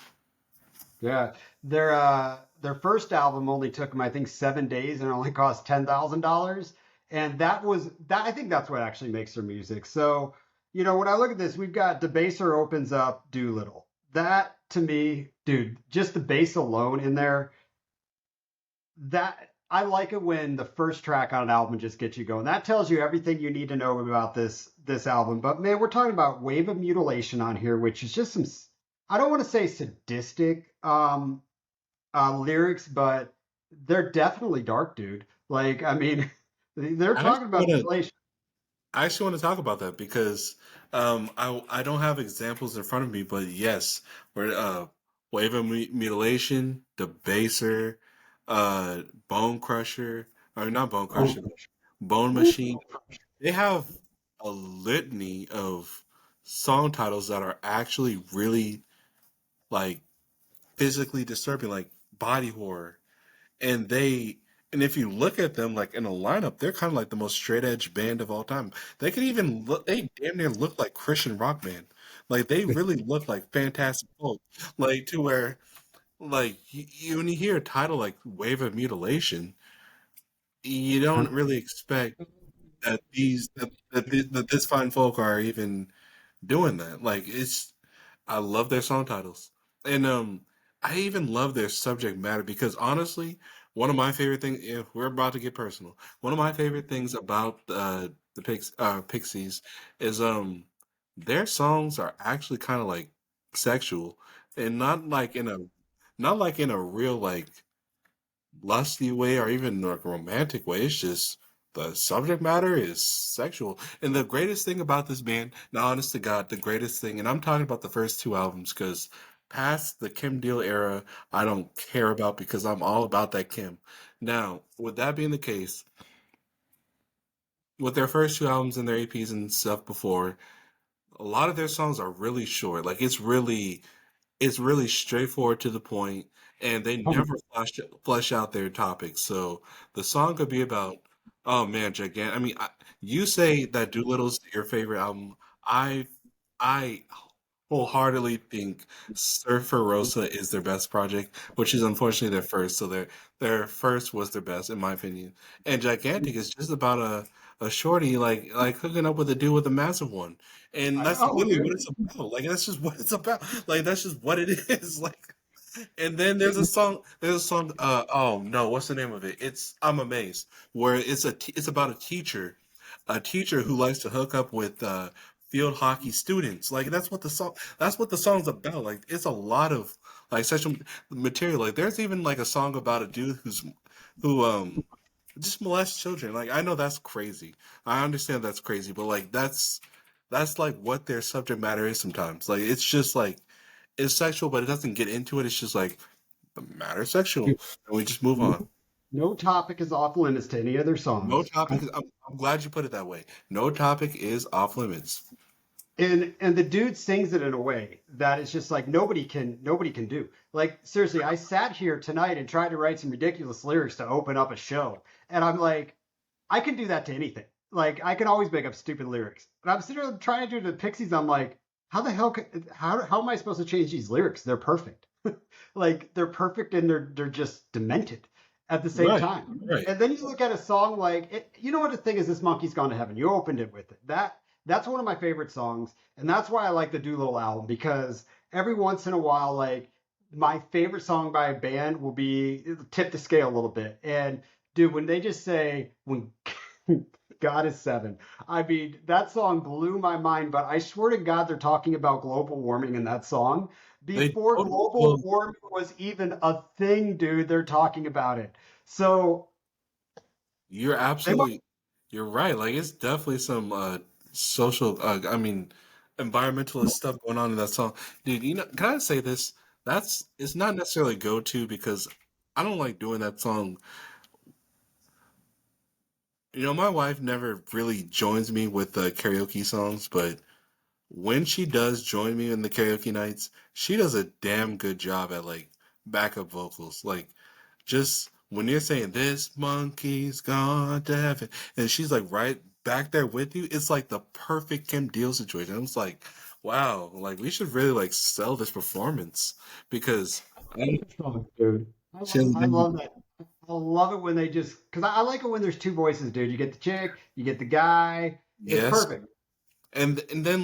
yeah, their first album only took them, I think, 7 days, and it only cost $10,000. And that. I think that's what actually makes their music. So, when I look at this, we've got Debaser opens up Doolittle. That to me, dude, just the bass alone in there, that I like it when the first track on an album just gets you going. That tells you everything you need to know about this album. But man, we're talking about Wave of Mutilation on here, which is just some. I don't want to say sadistic lyrics, but they're definitely dark, dude. Like, I mean, they're I talking actually about want to mutilation. I actually want to talk about that because I don't have examples in front of me, but yes, where Wave of Mutilation, Debaser, uh, Bone Crusher, or not Bone Crusher, Bone Machine. They have a litany of song titles that are actually really like physically disturbing, like body horror. And and if you look at them like in a lineup, they're kind of like the most straight edge band of all time. They could even look, they damn near look like Christian rock band. Like they really look like Fantastic Folk. Like to where like when you hear a title like Wave of Mutilation, you don't really expect that that this fine folk are even doing that. Like it's I love their song titles. And I even love their subject matter because honestly, one of my favorite things if we're about to get personal, one of my favorite things about the Pixies is their songs are actually kind of like sexual and not like in a real like lusty way or even like romantic way. It's just The subject matter is sexual. And the greatest thing about this band, now honest to God, the greatest thing, and I'm talking about the first two albums because past the Kim Deal era, I don't care about because I'm all about that Kim. Now, with that being the case, with their first two albums and their APs and stuff before, a lot of their songs are really short. Like it's really straightforward to the point, and they never flesh out their topics. So the song could be about, oh man, gigantic. I mean, you say that Doolittle's your favorite album. I I wholeheartedly think Surfer Rosa is their best project, which is unfortunately their first. So their first was their best, in my opinion. And Gigantic is just about a shorty like hooking up with a dude with a massive one. And I that's know, literally what dude. it's about. Like that's just what it's about. Like that's just what it is. Like and then there's a song oh no, what's the name of it? It's I'm Amazed, where it's about a teacher who likes to hook up with field hockey students. Like that's what the song's about. Like it's a lot of like sexual material. Like there's even like a song about a dude who just molests children. Like I know that's crazy. I understand that's crazy, but like that's like what their subject matter is sometimes. Like it's just like it's sexual, but it doesn't get into it. It's just like the matter is sexual, and we just move on. No topic is off limits to any of their No songs. topic. I'm glad you put it that way. No topic is off limits. And the dude sings it in a way that is just like nobody can do. Like seriously, I sat here tonight and tried to write some ridiculous lyrics to open up a show, and I'm like, I can do that to anything. Like I can always make up stupid lyrics. But I'm sitting there trying to do the Pixies. I'm like, how the hell? How am I supposed to change these lyrics? They're perfect. Like they're perfect and they're just demented at the same Right. time. Right. And then you look at a song like it, you know what the thing is? This Monkey's Gone to Heaven. You opened it with it. That's one of my favorite songs, and that's why I like the Doolittle album because every once in a while, like my favorite song by a band will be tip the scale a little bit. And dude, when they just say when God is seven, I mean that song blew my mind. But I swear to God, they're talking about global warming in that song They before totally, global well, warming was even a thing, dude. They're talking about it. So you're they might. absolutely, you're right. Like it's definitely some social, I mean, environmentalist stuff going on in that song, dude. You know, can I say this? That's it's not necessarily go to because I don't like doing that song. You know, my wife never really joins me with the karaoke songs, but when she does join me in the karaoke nights, she does a damn good job at like backup vocals. Like just when you're saying this monkey's gone to heaven, and she's like right back there with you, it's like the perfect Kim Deal situation. I was like, wow, like we should really like sell this performance because I, Oh, dude. she hasn't I done love that. I love it when they just because I like it when there's two voices, dude. You get the chick, you get the guy. It's yes. perfect. And then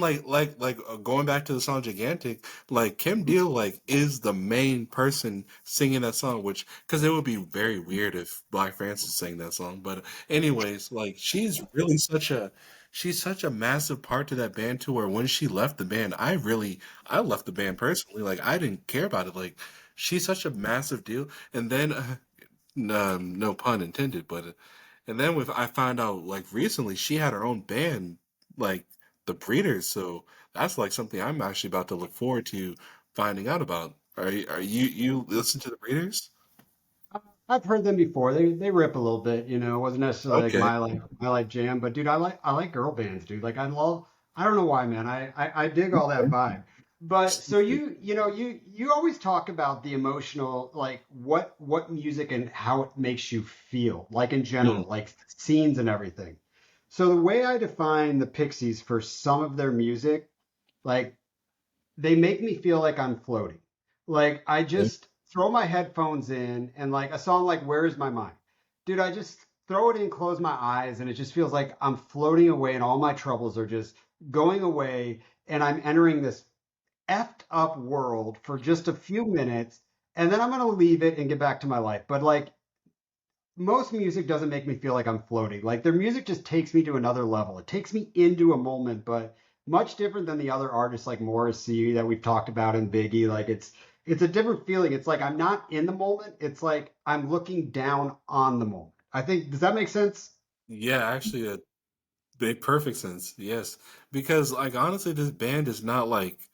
going back to the song Gigantic, like Kim Deal like is the main person singing that song, which because it would be very weird if Black Francis sang that song. But anyways, like she's such a massive part to that band too. Where when she left the band, I left the band personally. Like I didn't care about it. Like she's such a massive deal. And then no pun intended, but and then with I found out like recently she had her own band, like the Breeders. So that's like something I'm actually about to look forward to finding out about. Are you listen to the Breeders? I've heard them before. They rip a little bit, you know. It wasn't necessarily like Okay. my jam, but dude, I like girl bands, dude. Like I don't know why, man. I dig all that vibe. But so you always talk about the emotional, like what music and how it makes you feel, like in Mm, general, like scenes and everything. So the way I define the Pixies for some of their music, like they make me feel like I'm floating. Like I okay. just throw my headphones in and like a song like Where Is My Mind? Dude, I just throw it in, close my eyes, and it just feels like I'm floating away and all my troubles are just going away and I'm entering this effed up world for just a few minutes and then I'm gonna leave it and get back to my life. But like most music doesn't make me feel like I'm floating. Like their music just takes me to another level. It takes me into a moment, but much different than the other artists like Morrissey that we've talked about and Biggie. Like it's a different feeling. It's like I'm not in the moment. It's like I'm looking down on the moment. I think does that make sense? Yeah, actually, it make perfect sense. Yes, because like honestly, this band is not like.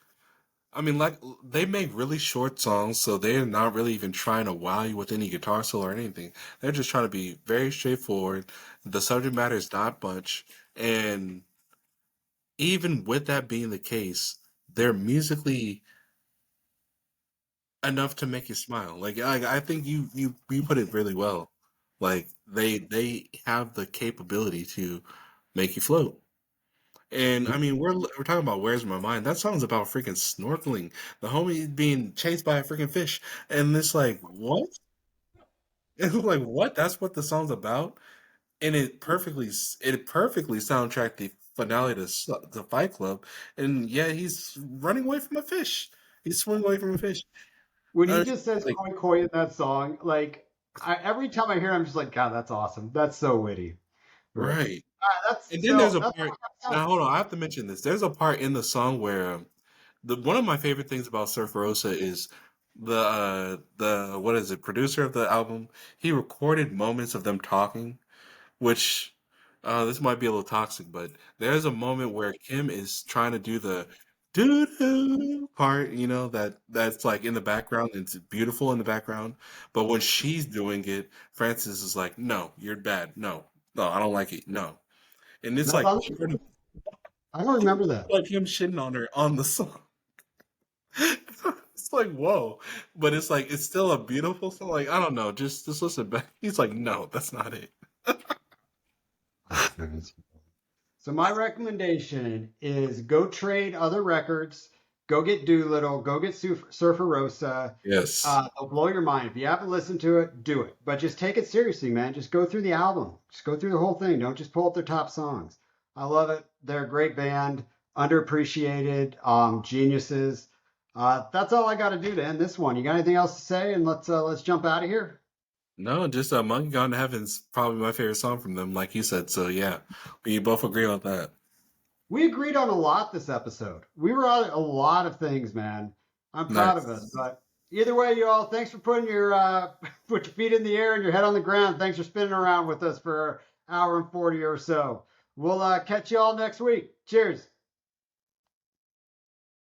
I mean, like they make really short songs, so they're not really even trying to wow you with any guitar solo or anything. They're just trying to be very straightforward. The subject matter is not much, and even with that being the case, they're musically enough to make you smile. Like I think you put it really well. Like they have the capability to make you float. And I mean, we're talking about "Where's My Mind." That song's about freaking snorkeling. The homie being chased by a freaking fish, and it's like what? It's like what? That's what the song's about, and it perfectly soundtracked the finale to the Fight Club. And yeah, he's running away from a fish. He's swimming away from a fish. When he Uh, just says like "koi koi" in that song, like every time I hear, it, I'm just like, God, that's awesome. That's so witty. Right. right. That's And then there's so. a That's part. all Now hold on, I have to mention this. There's a part in the song where the one of my favorite things about Surf Rosa is the what is it, producer of the album, he recorded moments of them talking, which this might be a little toxic, but there's a moment where Kim is trying to do the doo doo part, that's like in the background, and it's beautiful in the background. But when she's doing it, Francis is like, "No, you're bad. No, no, I don't like it. No." And it's that's like on. I don't remember that. like him shitting on her on the song. It's like whoa, but it's like it's still a beautiful song. Like I don't know, just listen back. He's like, no, that's not it. So my recommendation is go trade other records, go get Doolittle, go get Surfer Rosa. Yes, They'll blow your mind. If you haven't listened to it, do it. But just take it seriously, man. Just go through the album. Just go through the whole thing. Don't just pull up their top songs. I love it. They're a great band, underappreciated, geniuses. That's all I got to do to end this one. You got anything else to say? And let's jump out of here. no, just Monkey Gone to Heaven's probably my favorite song from them, like you said. So yeah, we both agree on that. We agreed on a lot this episode. We were on a lot of things, man. I'm proud of us. Nice. But either way, you all, thanks for putting your put your feet in the air and your head on the ground. Thanks for spinning around with us for an hour and 40 or so. We'll catch you all next week. Cheers.